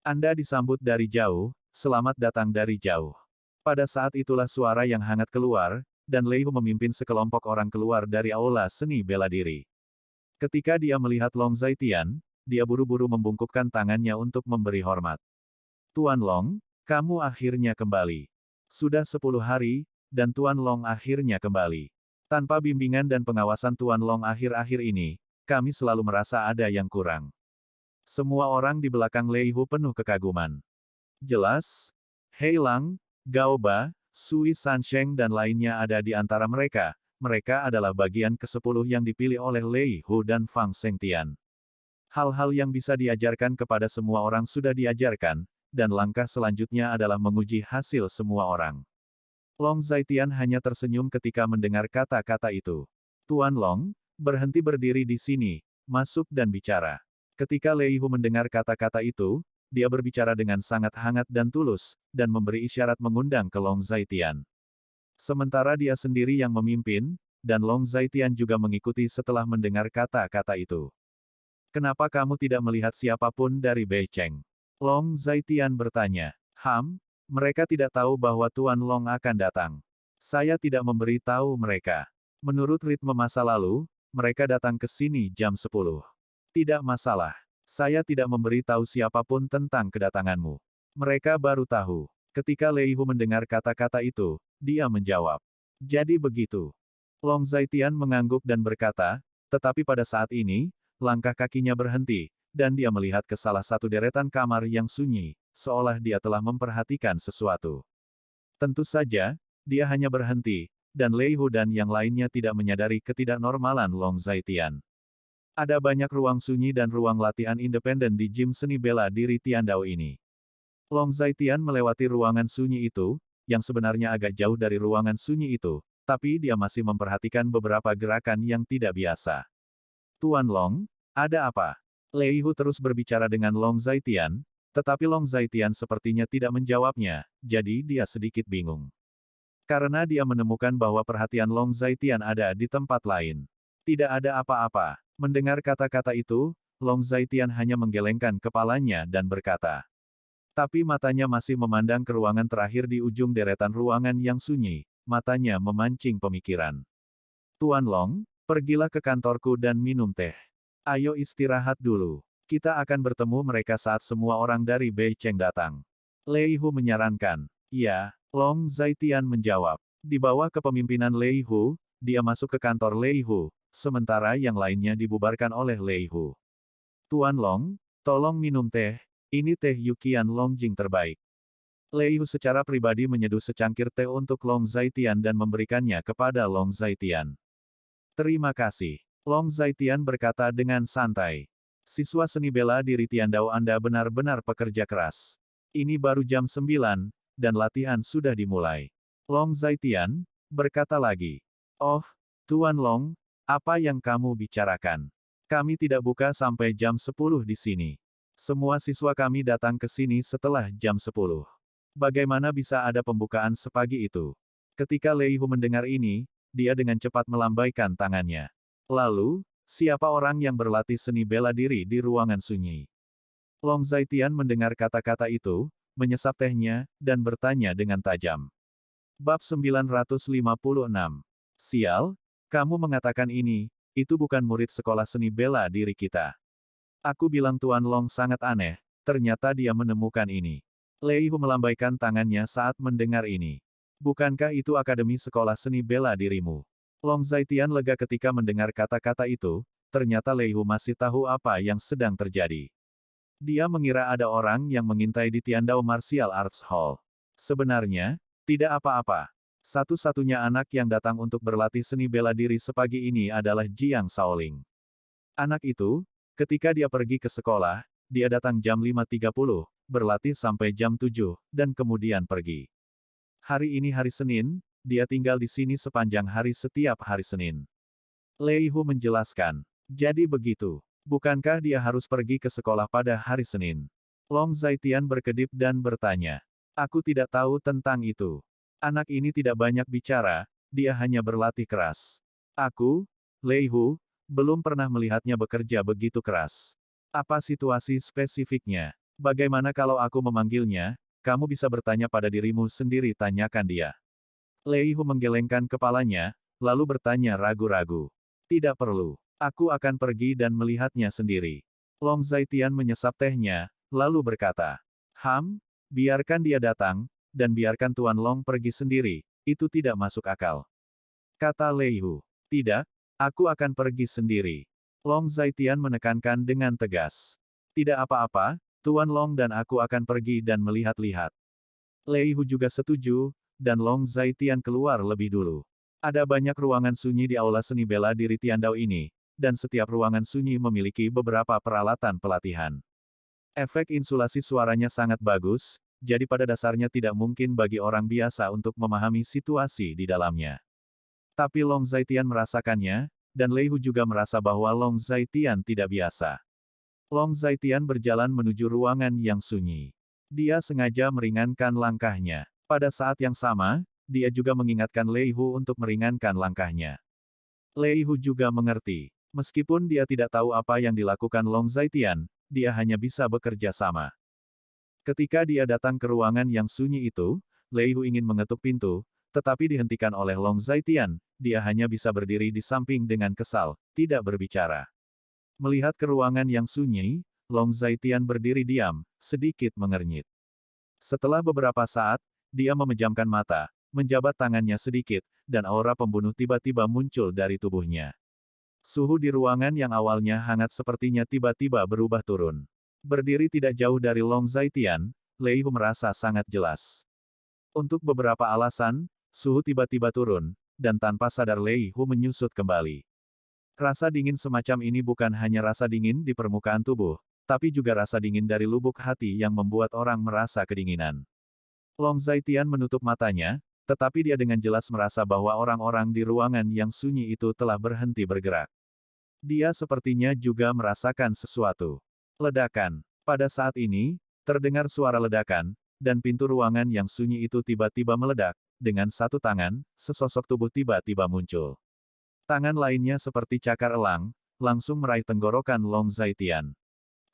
Anda disambut dari jauh, selamat datang dari jauh. Pada saat itulah suara yang hangat keluar, dan Lei Hu memimpin sekelompok orang keluar dari aula seni bela diri. Ketika dia melihat Long Zaitian, dia buru-buru membungkukkan tangannya untuk memberi hormat. Tuan Long, kamu akhirnya kembali. Sudah 10 hari, dan Tuan Long akhirnya kembali. Tanpa bimbingan dan pengawasan Tuan Long akhir-akhir ini, kami selalu merasa ada yang kurang. Semua orang di belakang Lei Hu penuh kekaguman. Jelas, Hei Lang, Gao Ba, Sui Sansheng dan lainnya ada di antara mereka. Mereka adalah bagian ke-10 yang dipilih oleh Lei Hu dan Fang Sengtian. Hal-hal yang bisa diajarkan kepada semua orang sudah diajarkan, dan langkah selanjutnya adalah menguji hasil semua orang. Long Zaitian hanya tersenyum ketika mendengar kata-kata itu. Tuan Long, berhenti berdiri di sini, masuk dan bicara. Ketika Lei Hu mendengar kata-kata itu, dia berbicara dengan sangat hangat dan tulus, dan memberi isyarat mengundang ke Long Zaitian. Sementara dia sendiri yang memimpin, dan Long Zaitian juga mengikuti setelah mendengar kata-kata itu. Kenapa kamu tidak melihat siapapun dari Beicheng? Long Zaitian bertanya. Mereka tidak tahu bahwa Tuan Long akan datang. Saya tidak memberi tahu mereka. Menurut ritme masa lalu, mereka datang ke sini jam 10. Tidak masalah. Saya tidak memberi tahu siapapun tentang kedatanganmu. Mereka baru tahu. Ketika Lei Hu mendengar kata-kata itu, dia menjawab. Jadi begitu. Long Zaitian mengangguk dan berkata, tetapi pada saat ini, langkah kakinya berhenti, dan dia melihat ke salah satu deretan kamar yang sunyi, seolah dia telah memperhatikan sesuatu. Tentu saja, dia hanya berhenti, dan Lei Hu dan yang lainnya tidak menyadari ketidaknormalan Long Zaitian. Ada banyak ruang sunyi dan ruang latihan independen di gym seni bela diri Tiandao ini. Long Zaitian melewati ruangan sunyi itu, yang sebenarnya agak jauh dari ruangan sunyi itu, tapi dia masih memperhatikan beberapa gerakan yang tidak biasa. Tuan Long, ada apa? Lei Hu terus berbicara dengan Long Zaitian, tetapi Long Zaitian sepertinya tidak menjawabnya, jadi dia sedikit bingung. Karena dia menemukan bahwa perhatian Long Zaitian ada di tempat lain. Tidak ada apa-apa. Mendengar kata-kata itu, Long Zaitian hanya menggelengkan kepalanya dan berkata. Tapi matanya masih memandang ke ruangan terakhir di ujung deretan ruangan yang sunyi, matanya memancing pemikiran. Tuan Long, pergilah ke kantorku dan minum teh. Ayo istirahat dulu. Kita akan bertemu mereka saat semua orang dari Bei Cheng datang. Lei Hu menyarankan. Ya, Long Zaitian menjawab. Di bawah kepemimpinan Lei Hu, dia masuk ke kantor Lei Hu, sementara yang lainnya dibubarkan oleh Lei Hu. Tuan Long, tolong minum teh. Ini teh Yukian Longjing terbaik. Lei Hu secara pribadi menyeduh secangkir teh untuk Long Zaitian dan memberikannya kepada Long Zaitian. Terima kasih. Long Zaitian berkata dengan santai. Siswa seni bela diri Tiandao Anda benar-benar pekerja keras. Ini baru jam 9, dan latihan sudah dimulai. Long Zaitian berkata lagi. Oh, Tuan Long, apa yang kamu bicarakan? Kami tidak buka sampai jam 10 di sini. Semua siswa kami datang ke sini setelah jam 10. Bagaimana bisa ada pembukaan sepagi itu? Ketika Lei Hu mendengar ini, dia dengan cepat melambaikan tangannya. Lalu, siapa orang yang berlatih seni bela diri di ruangan sunyi? Long Zaitian mendengar kata-kata itu, menyesap tehnya, dan bertanya dengan tajam. Bab 956. Sial, kamu mengatakan ini, itu bukan murid sekolah seni bela diri kita. Aku bilang Tuan Long sangat aneh, ternyata dia menemukan ini. Lei Hu melambaikan tangannya saat mendengar ini. Bukankah itu akademi sekolah seni bela dirimu? Long Zaitian lega ketika mendengar kata-kata itu, ternyata Lei Hu masih tahu apa yang sedang terjadi. Dia mengira ada orang yang mengintai di Tiandao Martial Arts Hall. Sebenarnya, tidak apa-apa. Satu-satunya anak yang datang untuk berlatih seni bela diri sepagi ini adalah Jiang Shaoling. Anak itu, ketika dia pergi ke sekolah, dia datang jam 5.30, berlatih sampai jam 7, dan kemudian pergi. Hari ini hari Senin, dia tinggal di sini sepanjang hari setiap hari Senin. Lei Hu menjelaskan. Jadi begitu. Bukankah dia harus pergi ke sekolah pada hari Senin? Long Zaitian berkedip dan bertanya. Aku tidak tahu tentang itu. Anak ini tidak banyak bicara, dia hanya berlatih keras. Aku, Lei Hu, belum pernah melihatnya bekerja begitu keras. Apa situasi spesifiknya? Bagaimana kalau aku memanggilnya? Kamu bisa bertanya pada dirimu sendiri, tanyakan dia. Lei Hu menggelengkan kepalanya, lalu bertanya ragu-ragu. Tidak perlu. Aku akan pergi dan melihatnya sendiri. Long Zaitian menyesap tehnya, lalu berkata. Biarkan dia datang, dan biarkan Tuan Long pergi sendiri, itu tidak masuk akal. Kata Lei Hu. Tidak, aku akan pergi sendiri. Long Zaitian menekankan dengan tegas. Tidak apa-apa, Tuan Long dan aku akan pergi dan melihat-lihat. Lei Hu juga setuju, dan Long Zaitian keluar lebih dulu. Ada banyak ruangan sunyi di aula seni bela diri Tiandao ini, dan setiap ruangan sunyi memiliki beberapa peralatan pelatihan. Efek insulasi suaranya sangat bagus, jadi pada dasarnya tidak mungkin bagi orang biasa untuk memahami situasi di dalamnya. Tapi Long Zaitian merasakannya, dan Lei Hu juga merasa bahwa Long Zaitian tidak biasa. Long Zaitian berjalan menuju ruangan yang sunyi. Dia sengaja meringankan langkahnya. Pada saat yang sama, dia juga mengingatkan Lei Hu untuk meringankan langkahnya. Lei Hu juga mengerti. Meskipun dia tidak tahu apa yang dilakukan Long Zaitian, dia hanya bisa bekerja sama. Ketika dia datang ke ruangan yang sunyi itu, Lei Hu ingin mengetuk pintu, tetapi dihentikan oleh Long Zaitian, dia hanya bisa berdiri di samping dengan kesal, tidak berbicara. Melihat ke ruangan yang sunyi, Long Zaitian berdiri diam, sedikit mengernyit. Setelah beberapa saat, dia memejamkan mata, menjabat tangannya sedikit, dan aura pembunuh tiba-tiba muncul dari tubuhnya. Suhu di ruangan yang awalnya hangat sepertinya tiba-tiba berubah turun. Berdiri tidak jauh dari Long Zaitian, Lei Hu merasa sangat jelas. Untuk beberapa alasan, suhu tiba-tiba turun, dan tanpa sadar Lei Hu menyusut kembali. Rasa dingin semacam ini bukan hanya rasa dingin di permukaan tubuh, tapi juga rasa dingin dari lubuk hati yang membuat orang merasa kedinginan. Long Zaitian menutup matanya, tetapi dia dengan jelas merasa bahwa orang-orang di ruangan yang sunyi itu telah berhenti bergerak. Dia sepertinya juga merasakan sesuatu. Ledakan. Pada saat ini, terdengar suara ledakan, dan pintu ruangan yang sunyi itu tiba-tiba meledak. Dengan satu tangan, sesosok tubuh tiba-tiba muncul. Tangan lainnya seperti cakar elang, langsung meraih tenggorokan Long Zaitian.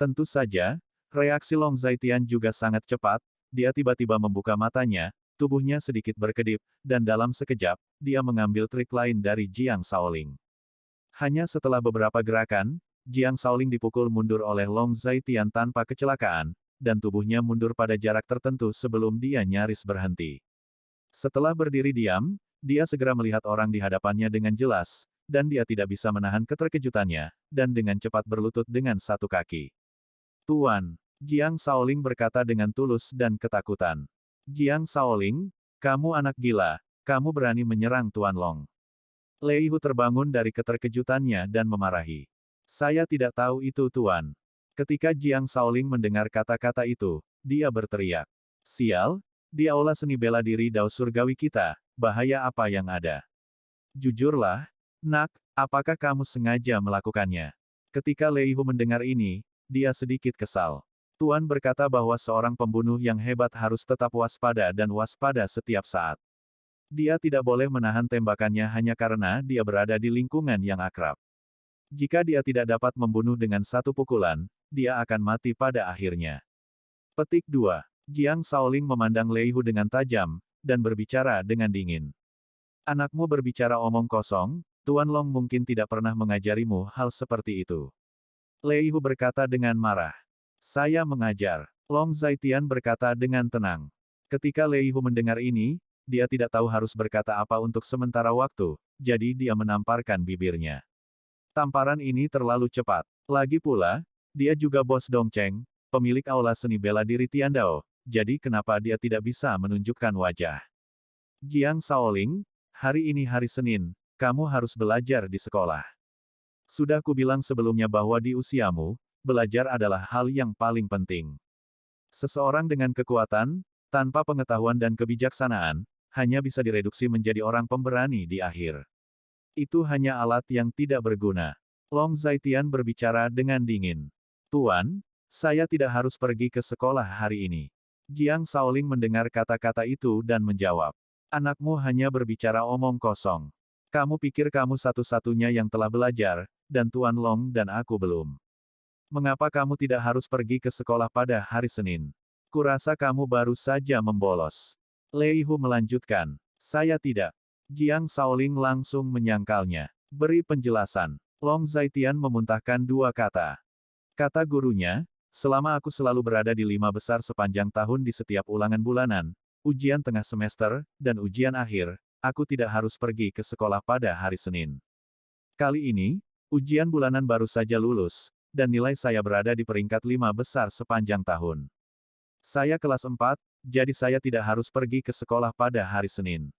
Tentu saja, Reaksi Long Zaitian juga sangat cepat, dia tiba-tiba membuka matanya, tubuhnya sedikit berkedip, dan dalam sekejap, dia mengambil trik lain dari Jiang Shaoling. Hanya setelah beberapa gerakan, Jiang Shaoling dipukul mundur oleh Long Zaitian tanpa kecelakaan, dan tubuhnya mundur pada jarak tertentu sebelum dia nyaris berhenti. Setelah berdiri diam, dia segera melihat orang di hadapannya dengan jelas, dan dia tidak bisa menahan keterkejutannya, dan dengan cepat berlutut dengan satu kaki. Tuan, Jiang Shaoling berkata dengan tulus dan ketakutan. Jiang Shaoling, kamu anak gila, kamu berani menyerang Tuan Long. Lei Hu terbangun dari keterkejutannya dan memarahi. Saya tidak tahu itu Tuan. Ketika Jiang Shaoling mendengar kata-kata itu, dia berteriak. Sial, di aula seni bela diri Dao Surgawi kita, bahaya apa yang ada? Jujurlah, nak, apakah kamu sengaja melakukannya? Ketika Lei Hu mendengar ini, dia sedikit kesal. Tuan berkata bahwa seorang pembunuh yang hebat harus tetap waspada dan waspada setiap saat. Dia tidak boleh menahan tembakannya hanya karena dia berada di lingkungan yang akrab. Jika dia tidak dapat membunuh dengan satu pukulan, dia akan mati pada akhirnya. Petik 2. Jiang Shaoling memandang Lei Hu dengan tajam, dan berbicara dengan dingin. Anakmu berbicara omong kosong, Tuan Long mungkin tidak pernah mengajarimu hal seperti itu. Lei Hu berkata dengan marah. Saya mengajar. Long Zaitian berkata dengan tenang. Ketika Lei Hu mendengar ini, dia tidak tahu harus berkata apa untuk sementara waktu, jadi dia menamparkan bibirnya. Tamparan ini terlalu cepat. Lagi pula, dia juga bos Dongcheng, pemilik aula seni bela diri Tiandao, jadi kenapa dia tidak bisa menunjukkan wajah? Jiang Shaoling, hari ini hari Senin, kamu harus belajar di sekolah. Sudah kubilang sebelumnya bahwa di usiamu, belajar adalah hal yang paling penting. Seseorang dengan kekuatan, tanpa pengetahuan dan kebijaksanaan, hanya bisa direduksi menjadi orang pemberani di akhir. Itu hanya alat yang tidak berguna. Long Zaitian berbicara dengan dingin. Tuan, saya tidak harus pergi ke sekolah hari ini. Jiang Shaoling mendengar kata-kata itu dan menjawab. Anakmu hanya berbicara omong kosong. Kamu pikir kamu satu-satunya yang telah belajar, dan Tuan Long dan aku belum. Mengapa kamu tidak harus pergi ke sekolah pada hari Senin? Kurasa kamu baru saja membolos. Lei Hu melanjutkan. Saya tidak. Jiang Shaoling langsung menyangkalnya. Beri penjelasan. Long Zaitian memuntahkan dua kata. Kata gurunya, selama aku selalu berada di 5 besar sepanjang tahun di setiap ulangan bulanan, ujian tengah semester, dan ujian akhir, aku tidak harus pergi ke sekolah pada hari Senin. Kali ini, ujian bulanan baru saja lulus, dan nilai saya berada di peringkat 5 besar sepanjang tahun. Saya kelas 4, jadi saya tidak harus pergi ke sekolah pada hari Senin.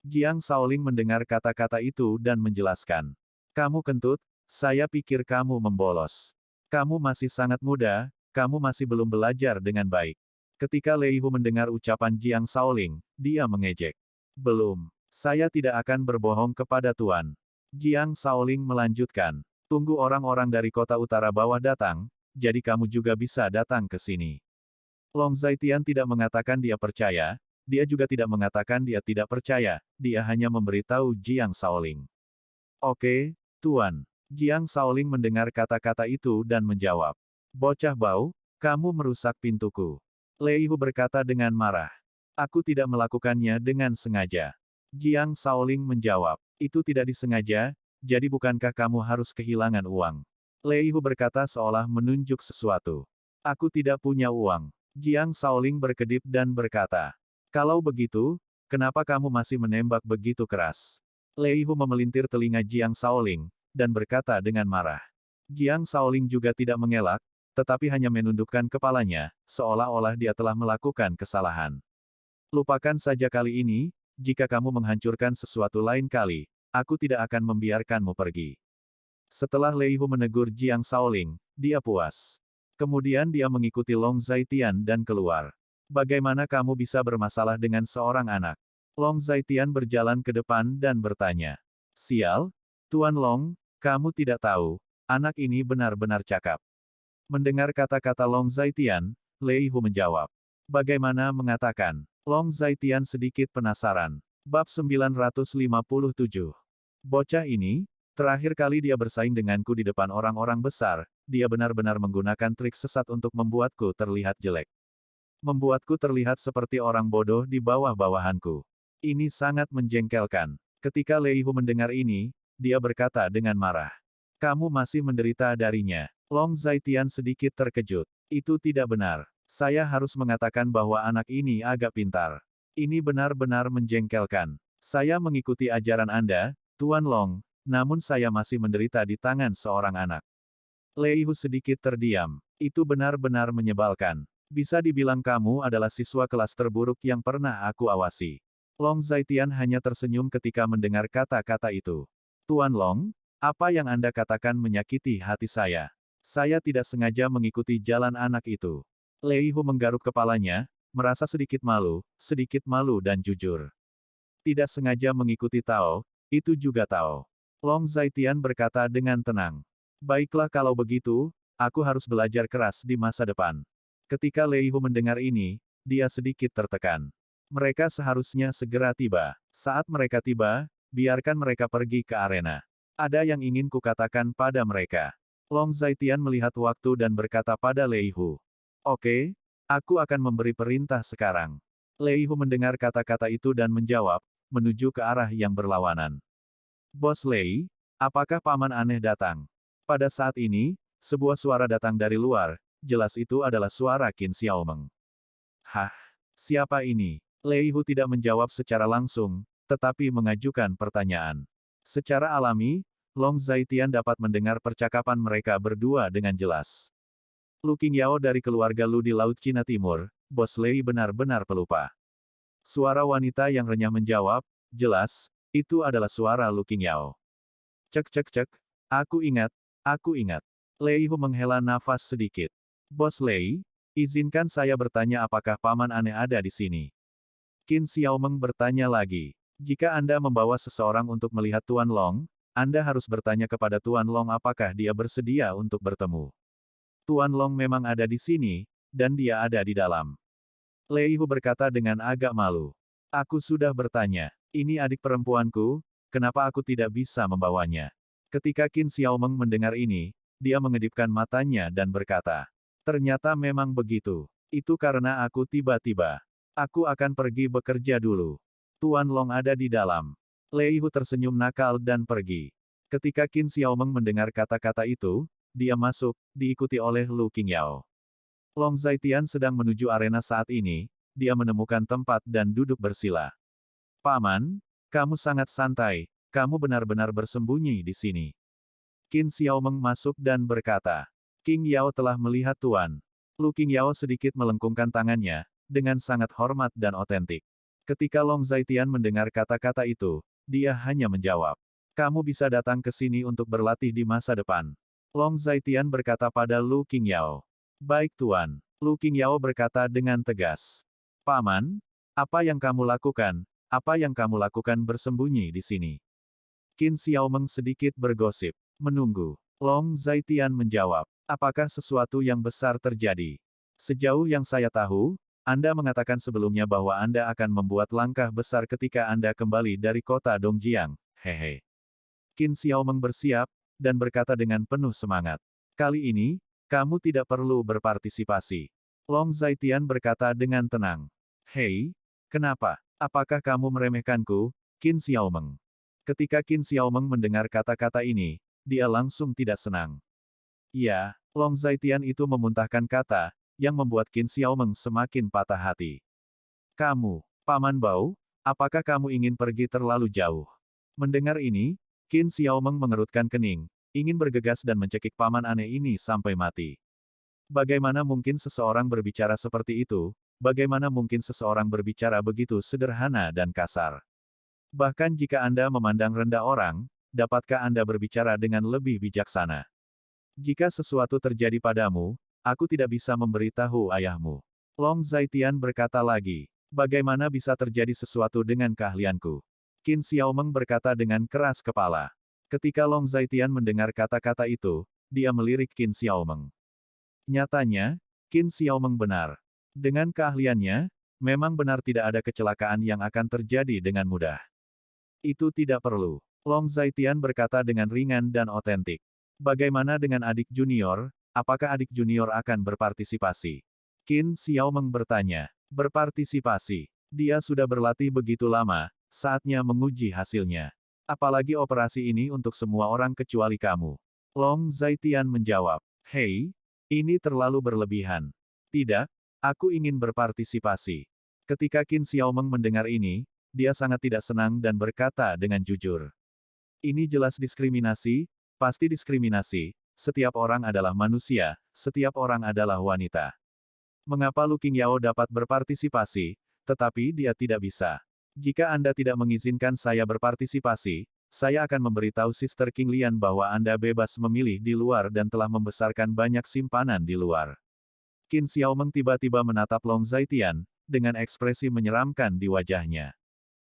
Jiang Shaoling mendengar kata-kata itu dan menjelaskan. Kamu kentut, saya pikir kamu membolos. Kamu masih sangat muda, kamu masih belum belajar dengan baik. Ketika Lei Hu mendengar ucapan Jiang Shaoling, dia mengejek. Belum, saya tidak akan berbohong kepada Tuan. Jiang Shaoling melanjutkan. Tunggu orang-orang dari kota utara bawah datang, jadi kamu juga bisa datang ke sini. Long Zaitian tidak mengatakan dia percaya, dia juga tidak mengatakan dia tidak percaya, dia hanya memberitahu Jiang Shaoling. Oke, Tuan. Jiang Shaoling mendengar kata-kata itu dan menjawab. Bocah bau, kamu merusak pintuku. Lei Hu berkata dengan marah. Aku tidak melakukannya dengan sengaja. Jiang Shaoling menjawab. Itu tidak disengaja, jadi bukankah kamu harus kehilangan uang? Lei Hu berkata seolah menunjuk sesuatu. Aku tidak punya uang. Jiang Shaoling berkedip dan berkata, kalau begitu, kenapa kamu masih menembak begitu keras? Lei Hu memelintir telinga Jiang Shaoling, dan berkata dengan marah. Jiang Shaoling juga tidak mengelak, tetapi hanya menundukkan kepalanya, seolah-olah dia telah melakukan kesalahan. Lupakan saja kali ini, jika kamu menghancurkan sesuatu lain kali, aku tidak akan membiarkanmu pergi. Setelah Lei Hu menegur Jiang Shaoling, dia puas. Kemudian dia mengikuti Long Zaitian dan keluar. Bagaimana kamu bisa bermasalah dengan seorang anak? Long Zaitian berjalan ke depan dan bertanya. Sial, Tuan Long, kamu tidak tahu, anak ini benar-benar cakap. Mendengar kata-kata Long Zaitian, Lei Hu menjawab. Bagaimana mengatakan? Long Zaitian sedikit penasaran. Bab 957. Bocah ini, Terakhir kali dia bersaing denganku di depan orang-orang besar, dia benar-benar menggunakan trik sesat untuk membuatku terlihat jelek. Membuatku terlihat seperti orang bodoh di bawah-bawahanku. Ini sangat menjengkelkan. Ketika Lei Hu mendengar ini, dia berkata dengan marah. Kamu masih menderita darinya. Long Zaitian sedikit terkejut. Itu tidak benar. Saya harus mengatakan bahwa anak ini agak pintar. Ini benar-benar menjengkelkan. Saya mengikuti ajaran Anda, Tuan Long, namun saya masih menderita di tangan seorang anak. Lei Hu sedikit terdiam. Itu benar-benar menyebalkan. Bisa dibilang kamu adalah siswa kelas terburuk yang pernah aku awasi. Long Zaitian hanya tersenyum ketika mendengar kata-kata itu. Tuan Long, apa yang Anda katakan menyakiti hati saya. Saya tidak sengaja mengikuti jalan anak itu. Lei Hu menggaruk kepalanya, merasa sedikit malu dan jujur. Tidak sengaja mengikuti Tao, itu juga Tao. Long Zaitian berkata dengan tenang. Baiklah kalau begitu, aku harus belajar keras di masa depan. Ketika Lei Hu mendengar ini, dia sedikit tertekan. Mereka seharusnya segera tiba. Saat mereka tiba, biarkan mereka pergi ke arena. Ada yang ingin kukatakan pada mereka. Long Zaitian melihat waktu dan berkata pada Lei Hu. Oke, aku akan memberi perintah sekarang. Lei Hu mendengar kata-kata itu dan menjawab, menuju ke arah yang berlawanan. Bos Lei, apakah paman aneh datang? Pada saat ini, sebuah suara datang dari luar. Jelas itu adalah suara Qin Xiaomeng. Hah? Siapa ini? Lei Hu tidak menjawab secara langsung, tetapi mengajukan pertanyaan. Secara alami, Long Zaitian dapat mendengar percakapan mereka berdua dengan jelas. Lu Qingyao dari keluarga Lu di Laut Cina Timur, Bos Lei benar-benar pelupa. Suara wanita yang renyah menjawab, jelas, itu adalah suara Lu Qingyao. Cek cek cek, aku ingat. Lei Hu menghela nafas sedikit. Bos Lei, izinkan saya bertanya apakah paman aneh ada di sini. Qin Xiaomeng bertanya lagi. Jika Anda membawa seseorang untuk melihat Tuan Long, Anda harus bertanya kepada Tuan Long apakah dia bersedia untuk bertemu. Tuan Long memang ada di sini, dan dia ada di dalam. Lei Hu berkata dengan agak malu. Aku sudah bertanya, ini adik perempuanku, kenapa aku tidak bisa membawanya? Ketika Qin Xiaomeng mendengar ini, dia mengedipkan matanya dan berkata, ternyata memang begitu. Itu karena aku tiba-tiba. Aku akan pergi bekerja dulu. Tuan Long ada di dalam. Lei Hu tersenyum nakal dan pergi. Ketika Qin Xiaomeng mendengar kata-kata itu, dia masuk, diikuti oleh Lu Qingyao. Long Zaitian sedang menuju arena saat ini, dia menemukan tempat dan duduk bersila. Paman, kamu sangat santai, kamu benar-benar bersembunyi di sini. Qin Xiaomeng masuk dan berkata, King Yao telah melihat Tuan. Lu Qingyao sedikit melengkungkan tangannya, dengan sangat hormat dan otentik. Ketika Long Zaitian mendengar kata-kata itu, dia hanya menjawab. Kamu bisa datang ke sini untuk berlatih di masa depan. Long Zaitian berkata pada Lu Qingyao. Baik Tuan. Lu Qingyao berkata dengan tegas. Paman, apa yang kamu lakukan? Apa yang kamu lakukan bersembunyi di sini? Qin Xiaomeng sedikit bergosip. Menunggu. Long Zaitian menjawab. Apakah sesuatu yang besar terjadi? Sejauh yang saya tahu, Anda mengatakan sebelumnya bahwa Anda akan membuat langkah besar ketika Anda kembali dari kota Dongjiang. Hehe. Qin Xiaomeng bersiap, dan berkata dengan penuh semangat. Kali ini, kamu tidak perlu berpartisipasi. Long Zaitian berkata dengan tenang. Hei, kenapa? Apakah kamu meremehkanku, Qin Xiaomeng? Ketika Qin Xiaomeng mendengar kata-kata ini, dia langsung tidak senang. Ya, Long Zaitian itu memuntahkan kata, yang membuat Qin Xiaomeng semakin patah hati. Kamu, Paman Bao, apakah kamu ingin pergi terlalu jauh? Mendengar ini, Qin Xiaomeng mengerutkan kening, ingin bergegas dan mencekik paman aneh ini sampai mati. Bagaimana mungkin seseorang berbicara seperti itu? Bagaimana mungkin seseorang berbicara begitu sederhana dan kasar? Bahkan jika Anda memandang rendah orang, dapatkah Anda berbicara dengan lebih bijaksana? Jika sesuatu terjadi padamu, aku tidak bisa memberitahu ayahmu. Long Zaitian berkata lagi. Bagaimana bisa terjadi sesuatu dengan keahlianku? Qin Xiaomeng berkata dengan keras kepala. Ketika Long Zaitian mendengar kata-kata itu, dia melirik Qin Xiaomeng. Nyatanya, Qin Xiaomeng benar. Dengan keahliannya, memang benar tidak ada kecelakaan yang akan terjadi dengan mudah. Itu tidak perlu. Long Zaitian berkata dengan ringan dan otentik. Bagaimana dengan adik junior, apakah adik junior akan berpartisipasi? Qin Xiaomeng bertanya. Berpartisipasi. Dia sudah berlatih begitu lama, saatnya menguji hasilnya. Apalagi operasi ini untuk semua orang kecuali kamu. Long Zaitian menjawab. Hei, ini terlalu berlebihan. Tidak, aku ingin berpartisipasi. Ketika Qin Xiaomeng mendengar ini, dia sangat tidak senang dan berkata dengan jujur. Ini jelas diskriminasi, pasti diskriminasi, setiap orang adalah manusia, setiap orang adalah wanita. Mengapa Lu Qingyao dapat berpartisipasi, tetapi dia tidak bisa? Jika Anda tidak mengizinkan saya berpartisipasi, saya akan memberitahu Sister King Lian bahwa Anda bebas memilih di luar dan telah membesarkan banyak simpanan di luar. Qin Xiaomeng tiba-tiba menatap Long Zaitian, dengan ekspresi menyeramkan di wajahnya.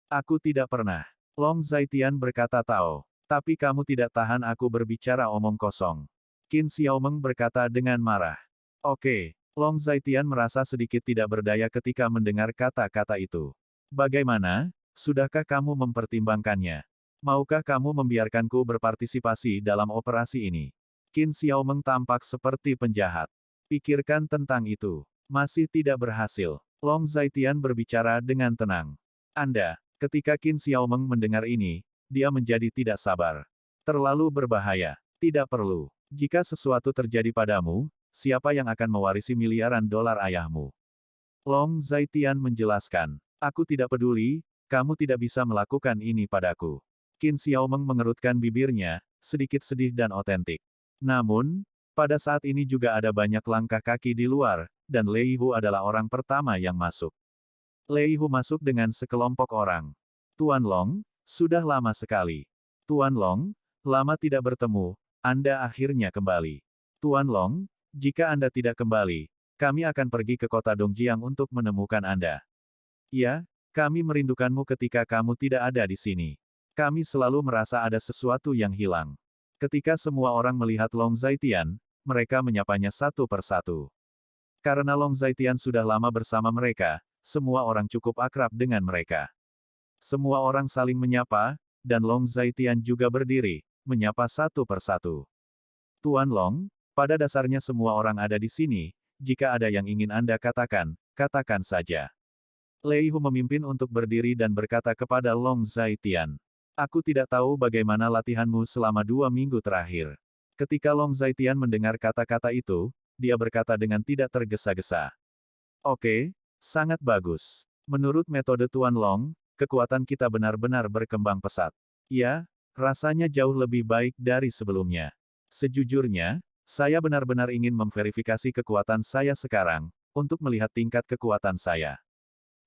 Aku tidak pernah. Long Zaitian berkata Tao. Tapi kamu tidak tahan aku berbicara omong kosong. Qin Xiaomeng berkata dengan marah. Oke. Long Zaitian merasa sedikit tidak berdaya ketika mendengar kata-kata itu. Bagaimana? Sudahkah kamu mempertimbangkannya? Maukah kamu membiarkanku berpartisipasi dalam operasi ini? Qin Xiaomeng tampak seperti penjahat. Pikirkan tentang itu. Masih tidak berhasil. Long Zaitian berbicara dengan tenang. Ketika Qin Xiaomeng mendengar ini, dia menjadi tidak sabar. Terlalu berbahaya. Tidak perlu. Jika sesuatu terjadi padamu, siapa yang akan mewarisi miliaran dolar ayahmu? Long Zaitian menjelaskan. Aku tidak peduli, kamu tidak bisa melakukan ini padaku. Qin Xiaomeng mengerutkan bibirnya, sedikit sedih dan otentik. Namun, pada saat ini juga ada banyak langkah kaki di luar, dan Lei Hu adalah orang pertama yang masuk. Lei Hu masuk dengan sekelompok orang. Tuan Long, sudah lama sekali. Tuan Long, lama tidak bertemu, Anda akhirnya kembali. Tuan Long, jika Anda tidak kembali, kami akan pergi ke kota Dongjiang untuk menemukan Anda. Ya, kami merindukanmu ketika kamu tidak ada di sini. Kami selalu merasa ada sesuatu yang hilang. Ketika semua orang melihat Long Zaitian, mereka menyapanya satu persatu. Karena Long Zaitian sudah lama bersama mereka, semua orang cukup akrab dengan mereka. Semua orang saling menyapa, dan Long Zaitian juga berdiri, menyapa satu persatu. Tuan Long, pada dasarnya semua orang ada di sini, jika ada yang ingin Anda katakan, katakan saja. Lei Hu memimpin untuk berdiri dan berkata kepada Long Zaitian. Aku tidak tahu bagaimana latihanmu selama 2 minggu terakhir. Ketika Long Zaitian mendengar kata-kata itu, dia berkata dengan tidak tergesa-gesa. Oke, sangat bagus. Menurut metode Tuan Long, kekuatan kita benar-benar berkembang pesat. Ya, rasanya jauh lebih baik dari sebelumnya. Sejujurnya, saya benar-benar ingin memverifikasi kekuatan saya sekarang, untuk melihat tingkat kekuatan saya.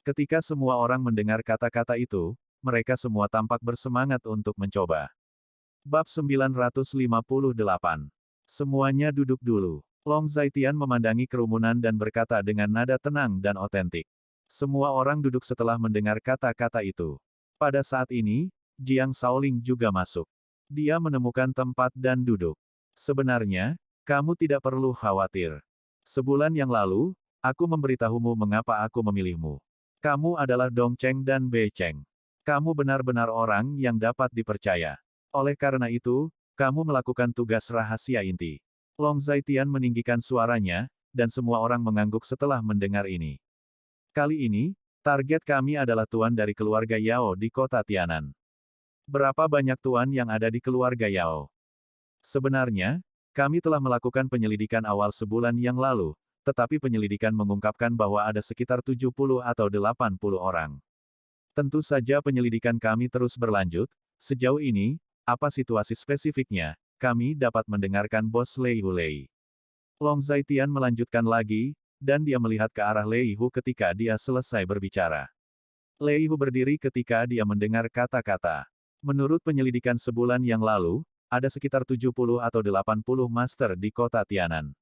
Ketika semua orang mendengar kata-kata itu, mereka semua tampak bersemangat untuk mencoba. Bab 958. Semuanya duduk dulu. Long Zaitian memandangi kerumunan dan berkata dengan nada tenang dan otentik. Semua orang duduk setelah mendengar kata-kata itu. Pada saat ini, Jiang Shaoling juga masuk. Dia menemukan tempat dan duduk. Sebenarnya, kamu tidak perlu khawatir. Sebulan yang lalu, aku memberitahumu mengapa aku memilihmu. Kamu adalah Dong Cheng dan Bei Cheng. Kamu benar-benar orang yang dapat dipercaya. Oleh karena itu, kamu melakukan tugas rahasia inti. Long Zaitian meninggikan suaranya, dan semua orang mengangguk setelah mendengar ini. Kali ini, target kami adalah tuan dari keluarga Yao di kota Tianan. Berapa banyak tuan yang ada di keluarga Yao? Sebenarnya, kami telah melakukan penyelidikan awal sebulan yang lalu, tetapi penyelidikan mengungkapkan bahwa ada sekitar 70 atau 80 orang. Tentu saja penyelidikan kami terus berlanjut. Sejauh ini, apa situasi spesifiknya, kami dapat mendengarkan Bos Lei Hu Lei. Long Zaitian melanjutkan lagi, dan dia melihat ke arah Lei Hu ketika dia selesai berbicara. Lei Hu berdiri ketika dia mendengar kata-kata. Menurut penyelidikan sebulan yang lalu, ada sekitar 70 atau 80 master di kota Tianan.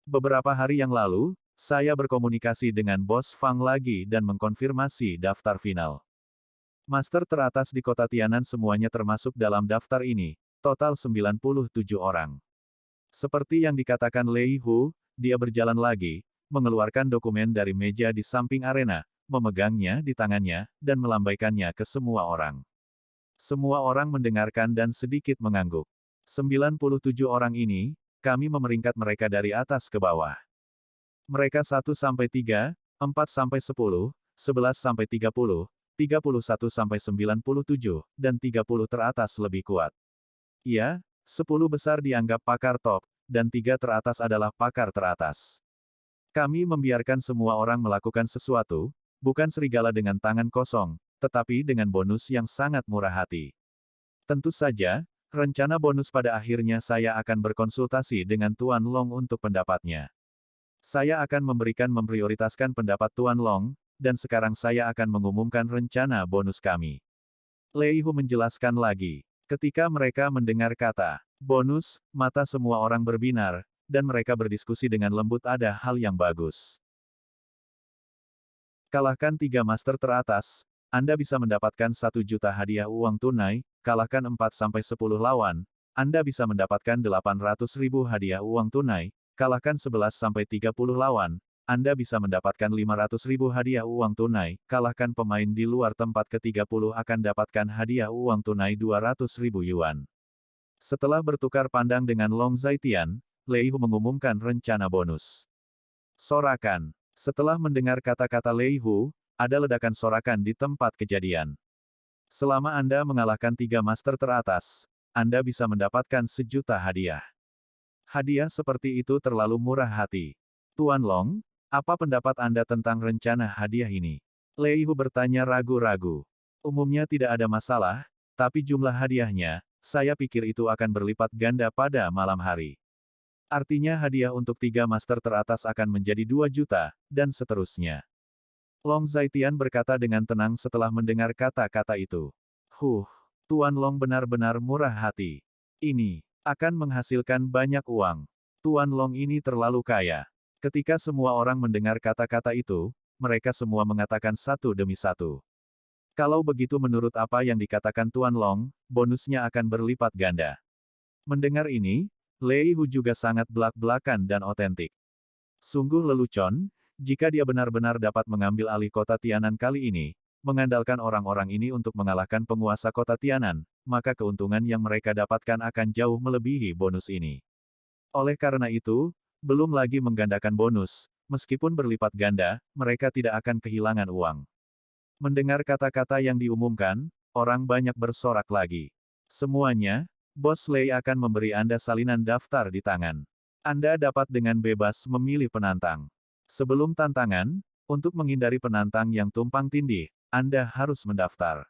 Beberapa hari yang lalu, saya berkomunikasi dengan Bos Fang lagi dan mengkonfirmasi daftar final. Master teratas di kota Tianan semuanya termasuk dalam daftar ini, total 97 orang. Seperti yang dikatakan Lei Hu, dia berjalan lagi, mengeluarkan dokumen dari meja di samping arena, memegangnya di tangannya, dan melambaikannya ke semua orang. Semua orang mendengarkan dan sedikit mengangguk. 97 orang ini, kami memeringkat mereka dari atas ke bawah. Mereka 1 sampai 3, 4 sampai 10, 11 sampai 30, 31 sampai 97, dan 30 teratas lebih kuat. Iya, 10 besar dianggap pakar top, dan 3 teratas adalah pakar teratas. Kami membiarkan semua orang melakukan sesuatu, bukan serigala dengan tangan kosong, tetapi dengan bonus yang sangat murah hati. Tentu saja, rencana bonus pada akhirnya saya akan berkonsultasi dengan Tuan Long untuk pendapatnya. Saya akan memprioritaskan pendapat Tuan Long, dan sekarang saya akan mengumumkan rencana bonus kami. Lei Hu menjelaskan lagi. Ketika mereka mendengar kata bonus, mata semua orang berbinar, dan mereka berdiskusi dengan lembut ada hal yang bagus. Kalahkan 3 master teratas, Anda bisa mendapatkan 1 juta hadiah uang tunai, kalahkan 4-10 lawan, Anda bisa mendapatkan 800.000 hadiah uang tunai, kalahkan 11-30 lawan, Anda bisa mendapatkan 500.000 hadiah uang tunai, kalahkan pemain di luar tempat ke-30 akan dapatkan hadiah uang tunai 200.000 yuan. Setelah bertukar pandang dengan Long Zaitian, Lei Hu mengumumkan rencana bonus. Sorakan. Setelah mendengar kata-kata Lei Hu, ada ledakan sorakan di tempat kejadian. Selama Anda mengalahkan 3 master teratas, Anda bisa mendapatkan 1 juta hadiah. Hadiah seperti itu terlalu murah hati. Tuan Long, apa pendapat Anda tentang rencana hadiah ini? Lei Hu bertanya ragu-ragu. Umumnya tidak ada masalah, tapi jumlah hadiahnya, saya pikir itu akan berlipat ganda pada malam hari. Artinya hadiah untuk 3 master teratas akan menjadi 2 juta, dan seterusnya. Long Zaitian berkata dengan tenang setelah mendengar kata-kata itu. Tuan Long benar-benar murah hati. Ini akan menghasilkan banyak uang. Tuan Long ini terlalu kaya. Ketika semua orang mendengar kata-kata itu, mereka semua mengatakan satu demi satu. Kalau begitu menurut apa yang dikatakan Tuan Long, bonusnya akan berlipat ganda. Mendengar ini, Lei Hu juga sangat belak-belakan dan otentik. Sungguh lelucon, jika dia benar-benar dapat mengambil alih kota Tianan kali ini, mengandalkan orang-orang ini untuk mengalahkan penguasa kota Tianan, maka keuntungan yang mereka dapatkan akan jauh melebihi bonus ini. Oleh karena itu, belum lagi menggandakan bonus, meskipun berlipat ganda, mereka tidak akan kehilangan uang. Mendengar kata-kata yang diumumkan, orang banyak bersorak lagi. Semuanya, Bos Lei akan memberi Anda salinan daftar di tangan. Anda dapat dengan bebas memilih penantang. Sebelum tantangan, untuk menghindari penantang yang tumpang tindih, Anda harus mendaftar.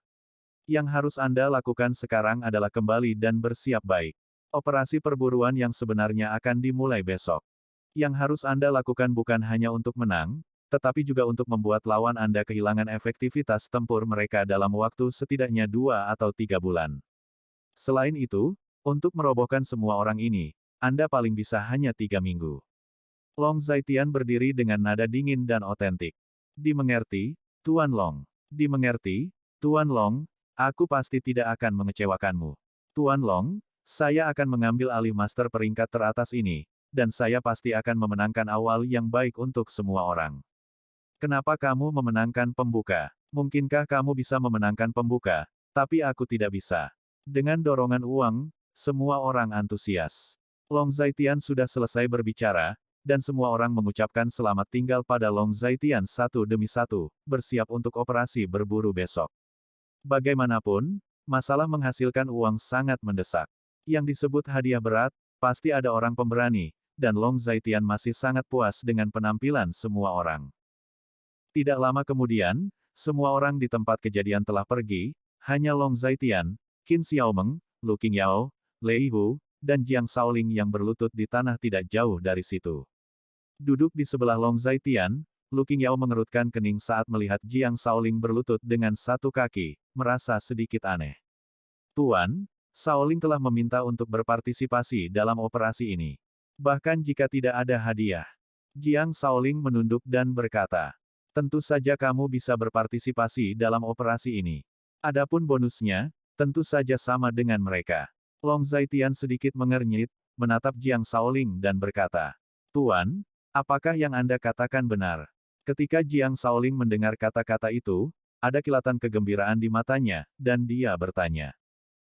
Yang harus Anda lakukan sekarang adalah kembali dan bersiap baik. Operasi perburuan yang sebenarnya akan dimulai besok. Yang harus Anda lakukan bukan hanya untuk menang, tetapi juga untuk membuat lawan Anda kehilangan efektivitas tempur mereka dalam waktu setidaknya 2 atau 3 bulan. Selain itu, untuk merobohkan semua orang ini, Anda paling bisa hanya 3 minggu. Long Zaitian berdiri dengan nada dingin dan otentik. Dimengerti, Tuan Long. Dimengerti, Tuan Long, aku pasti tidak akan mengecewakanmu. Tuan Long, saya akan mengambil alih master peringkat teratas ini, dan saya pasti akan memenangkan awal yang baik untuk semua orang. Kenapa kamu memenangkan pembuka? Mungkinkah kamu bisa memenangkan pembuka, tapi aku tidak bisa. Dengan dorongan uang, semua orang antusias. Long Zaitian sudah selesai berbicara, dan semua orang mengucapkan selamat tinggal pada Long Zaitian satu demi satu, bersiap untuk operasi berburu besok. Bagaimanapun, masalah menghasilkan uang sangat mendesak. Yang disebut hadiah berat, pasti ada orang pemberani, dan Long Zaitian masih sangat puas dengan penampilan semua orang. Tidak lama kemudian, semua orang di tempat kejadian telah pergi, hanya Long Zaitian, Qin Xiaomeng, Lu Qingyao, Lei Hu, dan Jiang Shaoling yang berlutut di tanah tidak jauh dari situ. Duduk di sebelah Long Zaitian, Lu Qingyao mengerutkan kening saat melihat Jiang Shaoling berlutut dengan satu kaki, merasa sedikit aneh. Tuan, Shaoling telah meminta untuk berpartisipasi dalam operasi ini. Bahkan jika tidak ada hadiah. Jiang Shaoling menunduk dan berkata, tentu saja kamu bisa berpartisipasi dalam operasi ini. Adapun bonusnya, tentu saja sama dengan mereka. Long Zaitian sedikit mengernyit, menatap Jiang Shaoling dan berkata, Tuan, apakah yang Anda katakan benar? Ketika Jiang Shaoling mendengar kata-kata itu, ada kilatan kegembiraan di matanya, dan dia bertanya.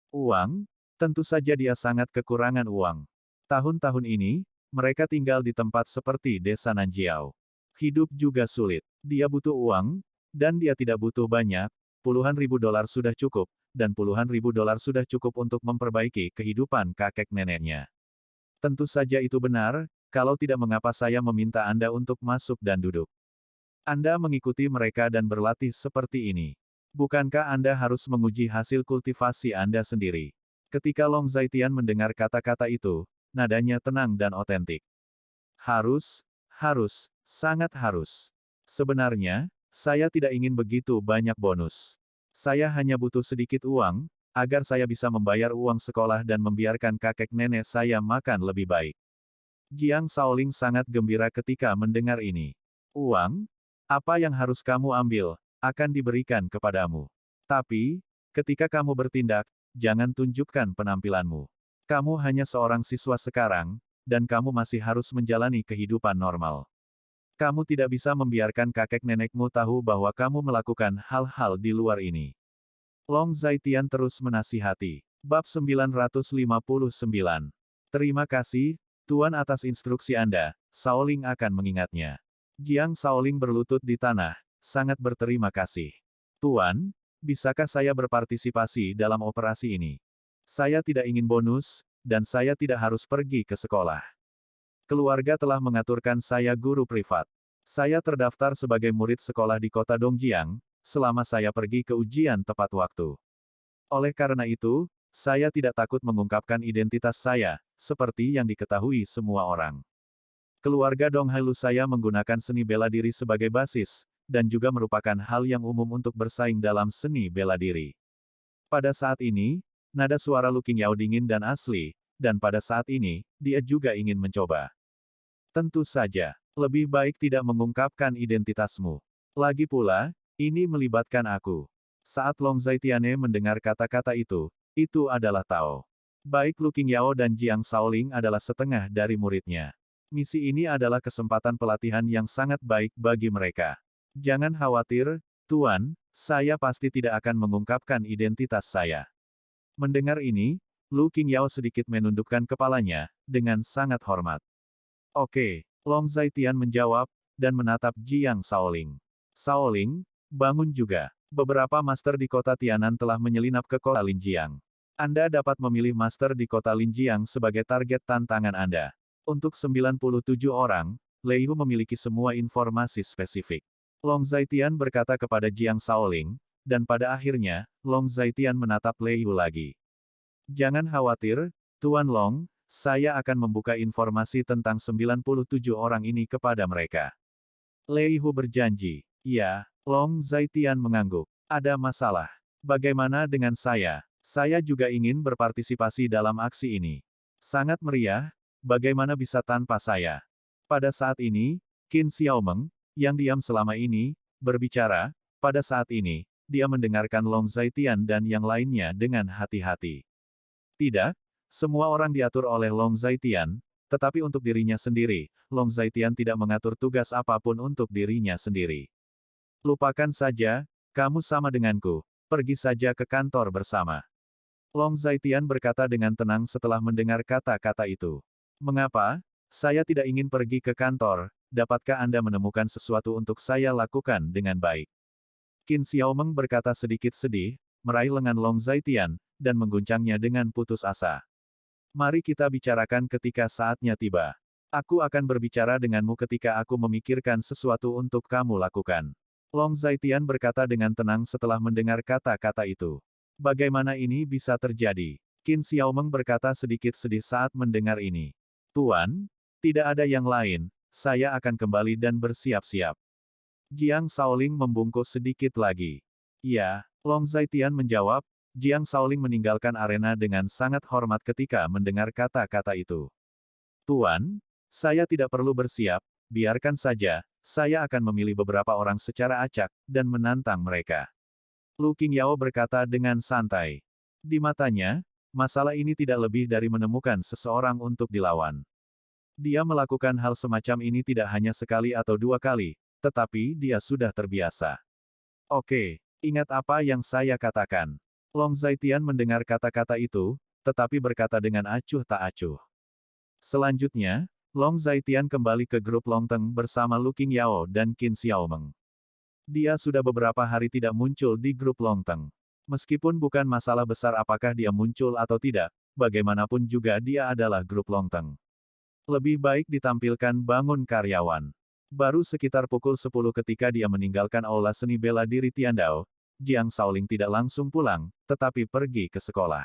Uang? Tentu saja dia sangat kekurangan uang. Tahun-tahun ini, mereka tinggal di tempat seperti desa Nanjiao. Hidup juga sulit. Dia butuh uang, dan dia tidak butuh banyak, puluhan ribu dolar sudah cukup, dan puluhan ribu dolar sudah cukup untuk memperbaiki kehidupan kakek neneknya. Tentu saja itu benar, kalau tidak mengapa saya meminta Anda untuk masuk dan duduk. Anda mengikuti mereka dan berlatih seperti ini. Bukankah Anda harus menguji hasil kultivasi Anda sendiri? Ketika Long Zaitian mendengar kata-kata itu, nadanya tenang dan otentik. Sangat harus. Sebenarnya, saya tidak ingin begitu banyak bonus. Saya hanya butuh sedikit uang, agar saya bisa membayar uang sekolah dan membiarkan kakek nenek saya makan lebih baik. Jiang Shaoling sangat gembira ketika mendengar ini. Uang? Apa yang harus kamu ambil, akan diberikan kepadamu. Tapi, ketika kamu bertindak, jangan tunjukkan penampilanmu. Kamu hanya seorang siswa sekarang, dan kamu masih harus menjalani kehidupan normal. Kamu tidak bisa membiarkan kakek nenekmu tahu bahwa kamu melakukan hal-hal di luar ini. Long Zaitian terus menasihati. Bab 959. Terima kasih, Tuan atas instruksi Anda, Shaoling akan mengingatnya. Jiang Shaoling berlutut di tanah, sangat berterima kasih. Tuan, bisakah saya berpartisipasi dalam operasi ini? Saya tidak ingin bonus, dan saya tidak harus pergi ke sekolah. Keluarga telah mengaturkan saya guru privat. Saya terdaftar sebagai murid sekolah di kota Dongjiang, selama saya pergi ke ujian tepat waktu. Oleh karena itu, saya tidak takut mengungkapkan identitas saya, seperti yang diketahui semua orang. Keluarga Donghailu saya menggunakan seni bela diri sebagai basis, dan juga merupakan hal yang umum untuk bersaing dalam seni bela diri. Pada saat ini, nada suara Lu Qingyao dingin dan asli, dan pada saat ini, dia juga ingin mencoba. Tentu saja, lebih baik tidak mengungkapkan identitasmu. Lagi pula, ini melibatkan aku. Saat Long Zaitiane mendengar kata-kata itu adalah Tao. Baik Lu Qingyao dan Jiang Shaoling adalah setengah dari muridnya. Misi ini adalah kesempatan pelatihan yang sangat baik bagi mereka. Jangan khawatir, Tuan, saya pasti tidak akan mengungkapkan identitas saya. Mendengar ini, Lu Qingyao sedikit menundukkan kepalanya, dengan sangat hormat. Oke, Long Zaitian menjawab, dan menatap Jiang Shaoling. Shaoling, bangun juga. Beberapa master di kota Tianan telah menyelinap ke kota Linjiang. Anda dapat memilih master di kota Linjiang sebagai target tantangan Anda. Untuk 97 orang, Lei Hu memiliki semua informasi spesifik. Long Zaitian berkata kepada Jiang Shaoling, dan pada akhirnya, Long Zaitian menatap Lei Hu lagi. Jangan khawatir, Tuan Long, saya akan membuka informasi tentang 97 orang ini kepada mereka. Lei Hu berjanji. Ya, Long Zaitian mengangguk. Ada masalah. Bagaimana dengan saya? Saya juga ingin berpartisipasi dalam aksi ini. Sangat meriah, bagaimana bisa tanpa saya? Pada saat ini, Qin Xiaomeng, yang diam selama ini, berbicara. Pada saat ini, dia mendengarkan Long Zaitian dan yang lainnya dengan hati-hati. Tidak, semua orang diatur oleh Long Zaitian, tetapi untuk dirinya sendiri, Long Zaitian tidak mengatur tugas apapun untuk dirinya sendiri. Lupakan saja, kamu sama denganku, pergi saja ke kantor bersama. Long Zaitian berkata dengan tenang setelah mendengar kata-kata itu. Mengapa? Saya tidak ingin pergi ke kantor, dapatkah Anda menemukan sesuatu untuk saya lakukan dengan baik? Qin Xiaomeng berkata sedikit sedih, meraih lengan Long Zaitian, dan mengguncangnya dengan putus asa. Mari kita bicarakan ketika saatnya tiba. Aku akan berbicara denganmu ketika aku memikirkan sesuatu untuk kamu lakukan. Long Zaitian berkata dengan tenang setelah mendengar kata-kata itu. Bagaimana ini bisa terjadi? Qin Xiaomeng berkata sedikit sedih saat mendengar ini. Tuan, tidak ada yang lain, saya akan kembali dan bersiap-siap. Jiang Shaoling membungkuk sedikit lagi. Ya, Long Zaitian menjawab. Jiang Shaoling meninggalkan arena dengan sangat hormat ketika mendengar kata-kata itu. Tuan, saya tidak perlu bersiap, biarkan saja, saya akan memilih beberapa orang secara acak, dan menantang mereka. Lu Qingyao berkata dengan santai. Di matanya, masalah ini tidak lebih dari menemukan seseorang untuk dilawan. Dia melakukan hal semacam ini tidak hanya sekali atau dua kali, tetapi dia sudah terbiasa. Oke, Ingat apa yang saya katakan. Long Zaitian mendengar kata-kata itu, tetapi berkata dengan acuh tak acuh. Selanjutnya, Long Zaitian kembali ke grup Longteng bersama Lu Qingyao dan Qin Xiaomeng. Dia sudah beberapa hari tidak muncul di grup Longteng. Meskipun bukan masalah besar apakah dia muncul atau tidak, bagaimanapun juga dia adalah grup Longteng. Lebih baik ditampilkan bangun karyawan. Baru sekitar pukul 10 ketika dia meninggalkan aula seni bela diri Tiandao, Jiang Shaoling tidak langsung pulang, tetapi pergi ke sekolah.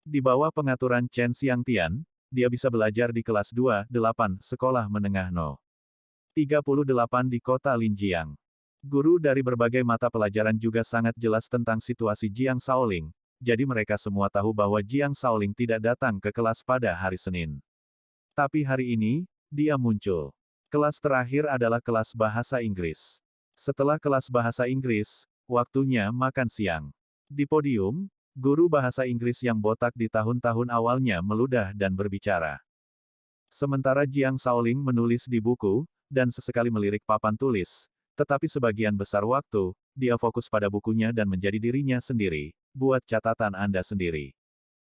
Di bawah pengaturan Chen Xiangtian, dia bisa belajar di kelas 2-8 sekolah menengah No. 38 di kota Linjiang. Guru dari berbagai mata pelajaran juga sangat jelas tentang situasi Jiang Shaoling, jadi mereka semua tahu bahwa Jiang Shaoling tidak datang ke kelas pada hari Senin. Tapi hari ini, dia muncul. Kelas terakhir adalah kelas bahasa Inggris. Setelah kelas bahasa Inggris, waktunya makan siang. Di podium, guru bahasa Inggris yang botak di tahun-tahun awalnya meludah dan berbicara. Sementara Jiang Shaoling menulis di buku, dan sesekali melirik papan tulis, tetapi sebagian besar waktu, dia fokus pada bukunya dan menjadi dirinya sendiri. Buat catatan Anda sendiri.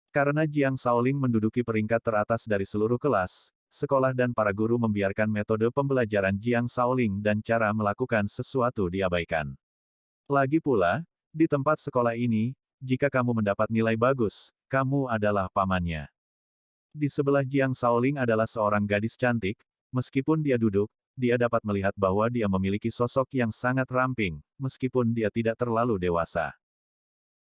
Karena Jiang Shaoling menduduki peringkat teratas dari seluruh kelas, sekolah dan para guru membiarkan metode pembelajaran Jiang Shaoling dan cara melakukan sesuatu diabaikan. Lagi pula, di tempat sekolah ini, jika kamu mendapat nilai bagus, kamu adalah pamannya. Di sebelah Jiang Shaoling adalah seorang gadis cantik, meskipun dia duduk, dia dapat melihat bahwa dia memiliki sosok yang sangat ramping, meskipun dia tidak terlalu dewasa.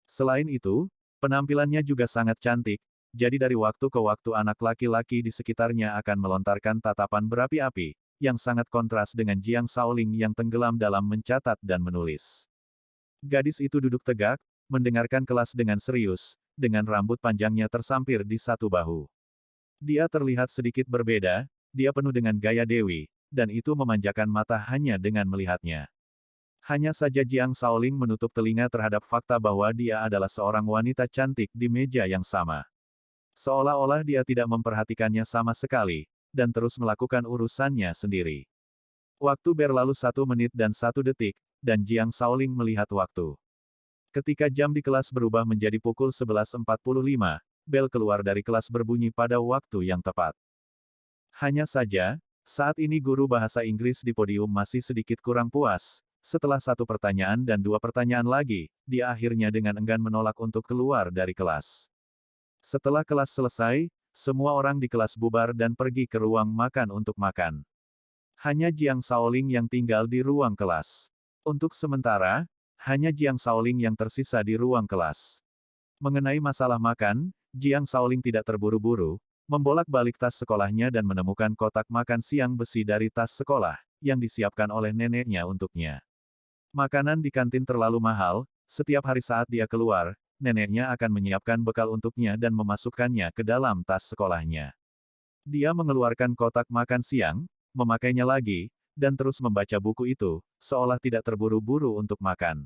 Selain itu, penampilannya juga sangat cantik, jadi dari waktu ke waktu anak laki-laki di sekitarnya akan melontarkan tatapan berapi-api, yang sangat kontras dengan Jiang Shaoling yang tenggelam dalam mencatat dan menulis. Gadis itu duduk tegak, mendengarkan kelas dengan serius, dengan rambut panjangnya tersampir di satu bahu. Dia terlihat sedikit berbeda, dia penuh dengan gaya dewi, dan itu memanjakan mata hanya dengan melihatnya. Hanya saja Jiang Shaoling menutup telinga terhadap fakta bahwa dia adalah seorang wanita cantik di meja yang sama. Seolah-olah dia tidak memperhatikannya sama sekali, dan terus melakukan urusannya sendiri. Waktu berlalu 1 menit dan 1 detik, dan Jiang Shaoling melihat waktu. Ketika jam di kelas berubah menjadi pukul 11.45, bel keluar dari kelas berbunyi pada waktu yang tepat. Hanya saja, saat ini guru bahasa Inggris di podium masih sedikit kurang puas. Setelah 1 pertanyaan dan 2 pertanyaan lagi, dia akhirnya dengan enggan menolak untuk keluar dari kelas. Setelah kelas selesai, semua orang di kelas bubar dan pergi ke ruang makan untuk makan. Hanya Jiang Shaoling yang tinggal di ruang kelas. Untuk sementara, hanya Jiang Shaoling yang tersisa di ruang kelas. Mengenai masalah makan, Jiang Shaoling tidak terburu-buru, membolak-balik tas sekolahnya dan menemukan kotak makan siang besi dari tas sekolah, yang disiapkan oleh neneknya untuknya. Makanan di kantin terlalu mahal, setiap hari saat dia keluar, neneknya akan menyiapkan bekal untuknya dan memasukkannya ke dalam tas sekolahnya. Dia mengeluarkan kotak makan siang, memakainya lagi, dan terus membaca buku itu, seolah tidak terburu-buru untuk makan.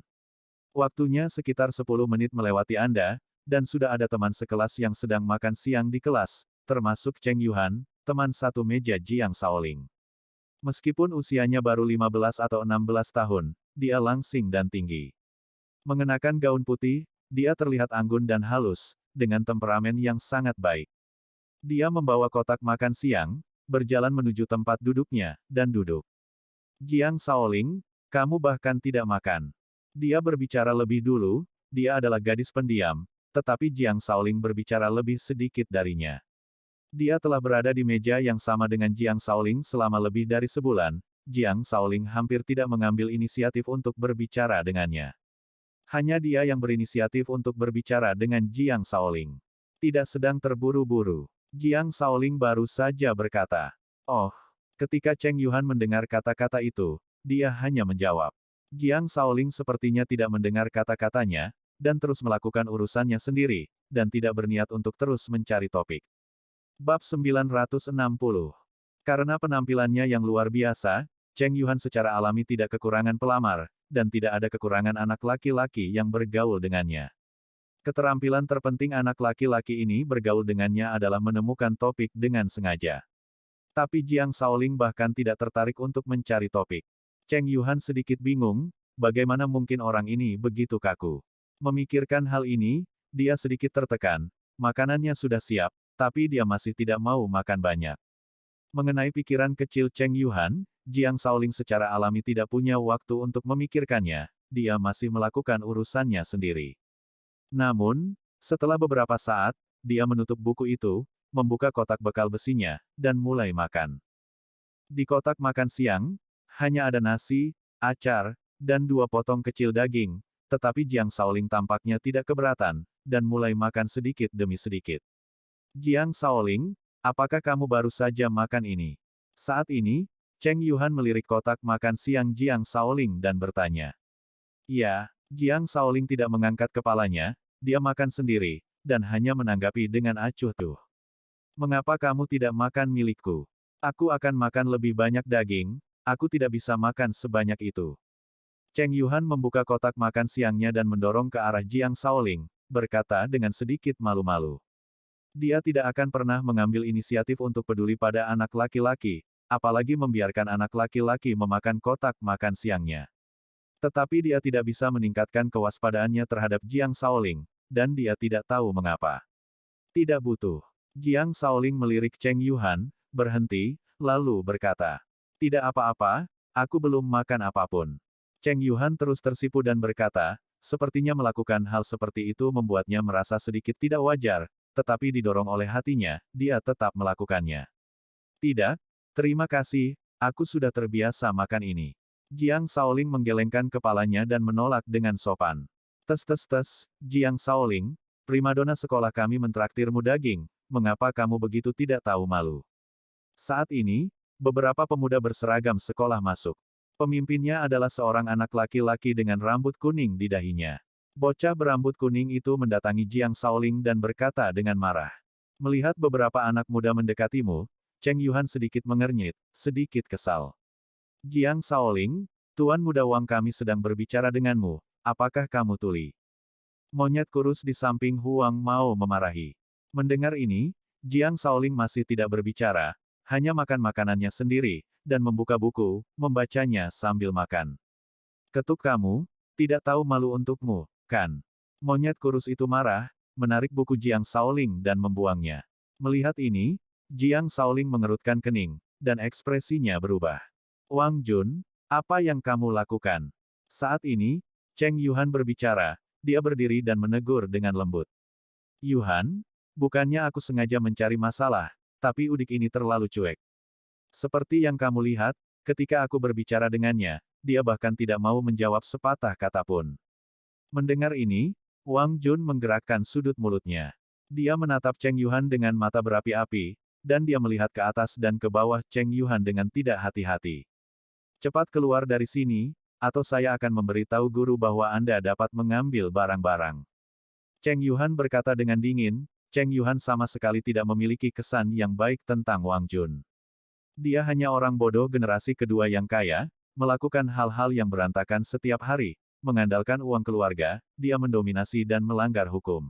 Waktunya sekitar 10 menit melewati Anda, dan sudah ada teman sekelas yang sedang makan siang di kelas, termasuk Cheng Yuhan, teman satu meja Jiang Shaoling. Meskipun usianya baru 15 atau 16 tahun, dia langsing dan tinggi. Mengenakan gaun putih, dia terlihat anggun dan halus, dengan temperamen yang sangat baik. Dia membawa kotak makan siang, berjalan menuju tempat duduknya, dan duduk. Jiang Shaoling, kamu bahkan tidak makan. Dia berbicara lebih dulu, dia adalah gadis pendiam, tetapi Jiang Shaoling berbicara lebih sedikit darinya. Dia telah berada di meja yang sama dengan Jiang Shaoling selama lebih dari sebulan. Jiang Shaoling hampir tidak mengambil inisiatif untuk berbicara dengannya. Hanya dia yang berinisiatif untuk berbicara dengan Jiang Shaoling. Tidak sedang terburu-buru. Jiang Shaoling baru saja berkata, "Oh." Ketika Cheng Yuhan mendengar kata-kata itu, dia hanya menjawab. Jiang Shaoling sepertinya tidak mendengar kata-katanya, dan terus melakukan urusannya sendiri, dan tidak berniat untuk terus mencari topik. Bab 960. Karena penampilannya yang luar biasa, Cheng Yuhan secara alami tidak kekurangan pelamar, dan tidak ada kekurangan anak laki-laki yang bergaul dengannya. Keterampilan terpenting anak laki-laki ini bergaul dengannya adalah menemukan topik dengan sengaja. Tapi Jiang Shaoling bahkan tidak tertarik untuk mencari topik. Cheng Yuhan sedikit bingung, bagaimana mungkin orang ini begitu kaku. Memikirkan hal ini, dia sedikit tertekan, makanannya sudah siap, tapi dia masih tidak mau makan banyak. Mengenai pikiran kecil Cheng Yuhan, Jiang Shaoling secara alami tidak punya waktu untuk memikirkannya, dia masih melakukan urusannya sendiri. Namun, setelah beberapa saat, dia menutup buku itu, membuka kotak bekal besinya, dan mulai makan. Di kotak makan siang, hanya ada nasi, acar, dan 2 potong kecil daging, tetapi Jiang Shaoling tampaknya tidak keberatan, dan mulai makan sedikit demi sedikit. Jiang Shaoling, apakah kamu baru saja makan ini? Saat ini, Cheng Yuhan melirik kotak makan siang Jiang Shaoling dan bertanya. Ya, Jiang Shaoling tidak mengangkat kepalanya, dia makan sendiri, dan hanya menanggapi dengan acuh tuh. Mengapa kamu tidak makan milikku? Aku akan makan lebih banyak daging, aku tidak bisa makan sebanyak itu. Cheng Yuhan membuka kotak makan siangnya dan mendorong ke arah Jiang Shaoling, berkata dengan sedikit malu-malu. Dia tidak akan pernah mengambil inisiatif untuk peduli pada anak laki-laki, apalagi membiarkan anak laki-laki memakan kotak makan siangnya. Tetapi dia tidak bisa meningkatkan kewaspadaannya terhadap Jiang Shaoling, dan dia tidak tahu mengapa. Tidak butuh. Jiang Shaoling melirik Cheng Yuhan, berhenti, lalu berkata, "Tidak apa-apa, aku belum makan apapun." Cheng Yuhan terus tersipu dan berkata, sepertinya melakukan hal seperti itu membuatnya merasa sedikit tidak wajar, tetapi didorong oleh hatinya, dia tetap melakukannya. "Tidak, terima kasih, aku sudah terbiasa makan ini." Jiang Shaoling menggelengkan kepalanya dan menolak dengan sopan. "Tes, Jiang Shaoling, primadona sekolah kami mentraktirmu daging, mengapa kamu begitu tidak tahu malu?" Saat ini, beberapa pemuda berseragam sekolah masuk. Pemimpinnya adalah seorang anak laki-laki dengan rambut kuning di dahinya. Bocah berambut kuning itu mendatangi Jiang Shaoling dan berkata dengan marah. "Melihat beberapa anak muda mendekatimu, Cheng Yuhan sedikit mengernyit, sedikit kesal. Jiang Shaoling, Tuan Muda Wang kami sedang berbicara denganmu, apakah kamu tuli?" Monyet kurus di samping Huang mau memarahi. Mendengar ini, Jiang Shaoling masih tidak berbicara, hanya makan makanannya sendiri, dan membuka buku, membacanya sambil makan. "Ketuk kamu, tidak tahu malu untukmu, kan?" Monyet kurus itu marah, menarik buku Jiang Shaoling dan membuangnya. Melihat ini, Jiang Shaoling mengerutkan kening, dan ekspresinya berubah. "Wang Jun, apa yang kamu lakukan?" Saat ini, Cheng Yuhan berbicara, dia berdiri dan menegur dengan lembut. "Yuhan, bukannya aku sengaja mencari masalah, tapi udik ini terlalu cuek. Seperti yang kamu lihat, ketika aku berbicara dengannya, dia bahkan tidak mau menjawab sepatah kata pun." Mendengar ini, Wang Jun menggerakkan sudut mulutnya. Dia menatap Cheng Yuhan dengan mata berapi-api, dan dia melihat ke atas dan ke bawah Cheng Yuhan dengan tidak hati-hati. "Cepat keluar dari sini, atau saya akan memberitahu guru bahwa Anda dapat mengambil barang-barang." Cheng Yuhan berkata dengan dingin. Cheng Yuhan sama sekali tidak memiliki kesan yang baik tentang Wang Jun. Dia hanya orang bodoh generasi kedua yang kaya, melakukan hal-hal yang berantakan setiap hari, mengandalkan uang keluarga, dia mendominasi dan melanggar hukum.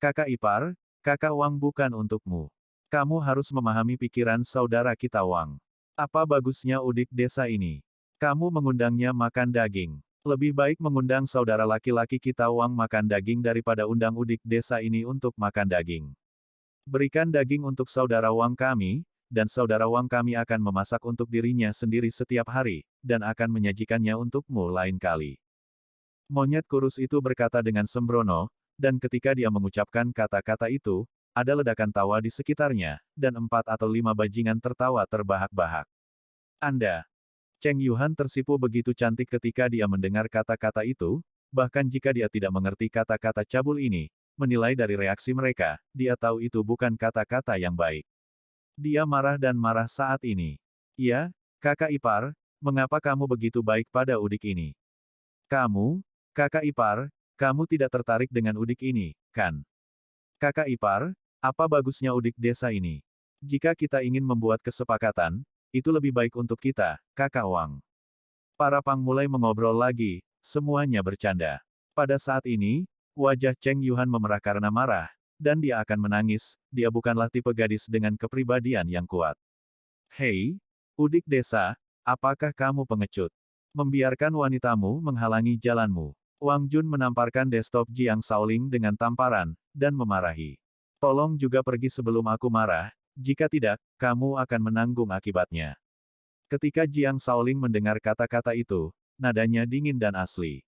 "Kakak ipar, kakak Wang bukan untukmu. Kamu harus memahami pikiran saudara kita Wang. Apa bagusnya udik desa ini? Kamu mengundangnya makan daging. Lebih baik mengundang saudara laki-laki kita Wang makan daging daripada undang udik desa ini untuk makan daging. Berikan daging untuk saudara Wang kami, dan saudara Wang kami akan memasak untuk dirinya sendiri setiap hari, dan akan menyajikannya untukmu lain kali." Monyet kurus itu berkata dengan sembrono, dan ketika dia mengucapkan kata-kata itu, ada ledakan tawa di sekitarnya, dan 4 atau 5 bajingan tertawa terbahak-bahak. "Anda." Cheng Yuhan tersipu begitu cantik ketika dia mendengar kata-kata itu, bahkan jika dia tidak mengerti kata-kata cabul ini, menilai dari reaksi mereka, dia tahu itu bukan kata-kata yang baik. Dia marah dan marah saat ini. "Ya, kakak ipar, mengapa kamu begitu baik pada udik ini? Kamu, kakak ipar, kamu tidak tertarik dengan udik ini, kan? Kakak ipar, apa bagusnya udik desa ini? Jika kita ingin membuat kesepakatan, itu lebih baik untuk kita, kakak Wang." Para Pang mulai mengobrol lagi, semuanya bercanda. Pada saat ini, wajah Cheng Yuhan memerah karena marah, dan dia akan menangis, dia bukanlah tipe gadis dengan kepribadian yang kuat. "Hei, udik desa, apakah kamu pengecut? Membiarkan wanitamu menghalangi jalanmu. Wang Jun menamparkan desktop Jiang Shaoling dengan tamparan, dan memarahi. Tolong juga pergi sebelum aku marah, jika tidak, kamu akan menanggung akibatnya. Ketika Jiang Shaoling mendengar kata-kata itu, nadanya dingin dan asli.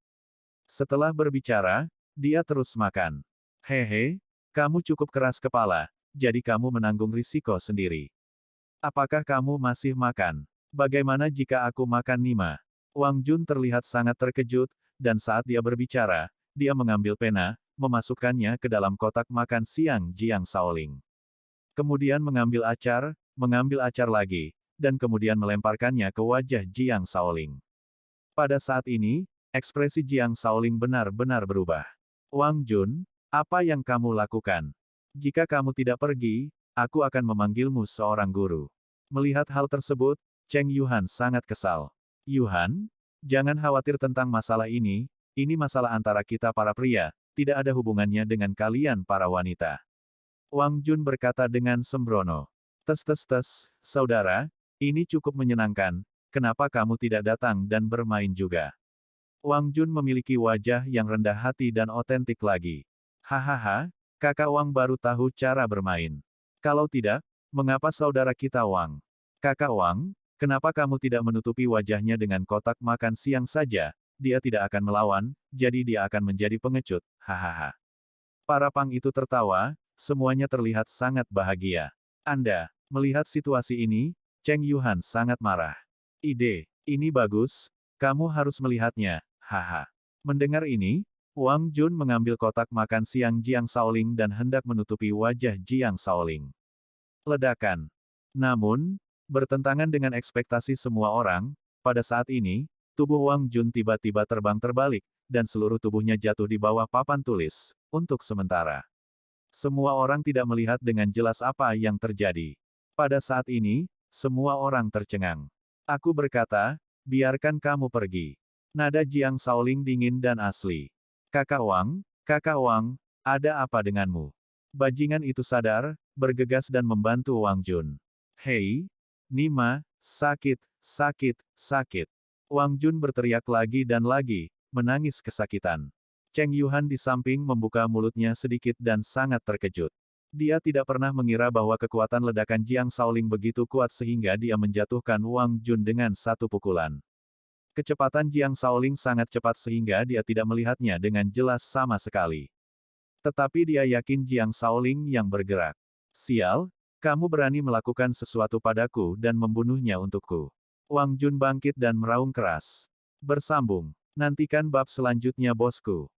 Setelah berbicara, dia terus makan. Hehe, kamu cukup keras kepala, jadi kamu menanggung risiko sendiri. Apakah kamu masih makan? Bagaimana jika aku makan Nima? Wang Jun terlihat sangat terkejut, dan saat dia berbicara, dia mengambil pena, memasukkannya ke dalam kotak makan siang Jiang Shaoling. Kemudian mengambil acar lagi, dan kemudian melemparkannya ke wajah Jiang Shaoling. Pada saat ini, ekspresi Jiang Shaoling benar-benar berubah. Wang Jun, apa yang kamu lakukan? Jika kamu tidak pergi, aku akan memanggilmu seorang guru. Melihat hal tersebut, Cheng Yuhan sangat kesal. Yuhan, jangan khawatir tentang masalah ini masalah antara kita para pria, tidak ada hubungannya dengan kalian para wanita. Wang Jun berkata dengan sembrono. Tes, saudara, ini cukup menyenangkan, kenapa kamu tidak datang dan bermain juga? Wang Jun memiliki wajah yang rendah hati dan otentik lagi. Hahaha, kakak Wang baru tahu cara bermain. Kalau tidak, mengapa saudara kita Wang? Kakak Wang, kenapa kamu tidak menutupi wajahnya dengan kotak makan siang saja? Dia tidak akan melawan, jadi dia akan menjadi pengecut, hahaha. Para pang itu tertawa, semuanya terlihat sangat bahagia. Anda, melihat situasi ini, Cheng Yuhan sangat marah. Ini bagus, kamu harus melihatnya, haha. Mendengar ini, Wang Jun mengambil kotak makan siang Jiang Shaoling dan hendak menutupi wajah Jiang Shaoling. Ledakan. Namun, bertentangan dengan ekspektasi semua orang, pada saat ini, tubuh Wang Jun tiba-tiba terbang terbalik, dan seluruh tubuhnya jatuh di bawah papan tulis, untuk sementara. Semua orang tidak melihat dengan jelas apa yang terjadi. Pada saat ini, semua orang tercengang. Aku berkata, biarkan kamu pergi. Nada Jiang Shaoling dingin dan asli. Kakak Wang, ada apa denganmu? Bajingan itu sadar, bergegas dan membantu Wang Jun. Hei, Nima, sakit. Wang Jun berteriak lagi dan lagi, menangis kesakitan. Cheng Yuhan di samping membuka mulutnya sedikit dan sangat terkejut. Dia tidak pernah mengira bahwa kekuatan ledakan Jiang Shaoling begitu kuat sehingga dia menjatuhkan Wang Jun dengan satu pukulan. Kecepatan Jiang Shaoling sangat cepat sehingga dia tidak melihatnya dengan jelas sama sekali. Tetapi dia yakin Jiang Shaoling yang bergerak. Sial, kamu berani melakukan sesuatu padaku dan membunuhnya untukku. Wang Jun bangkit dan meraung keras. Bersambung. Nantikan bab selanjutnya bosku.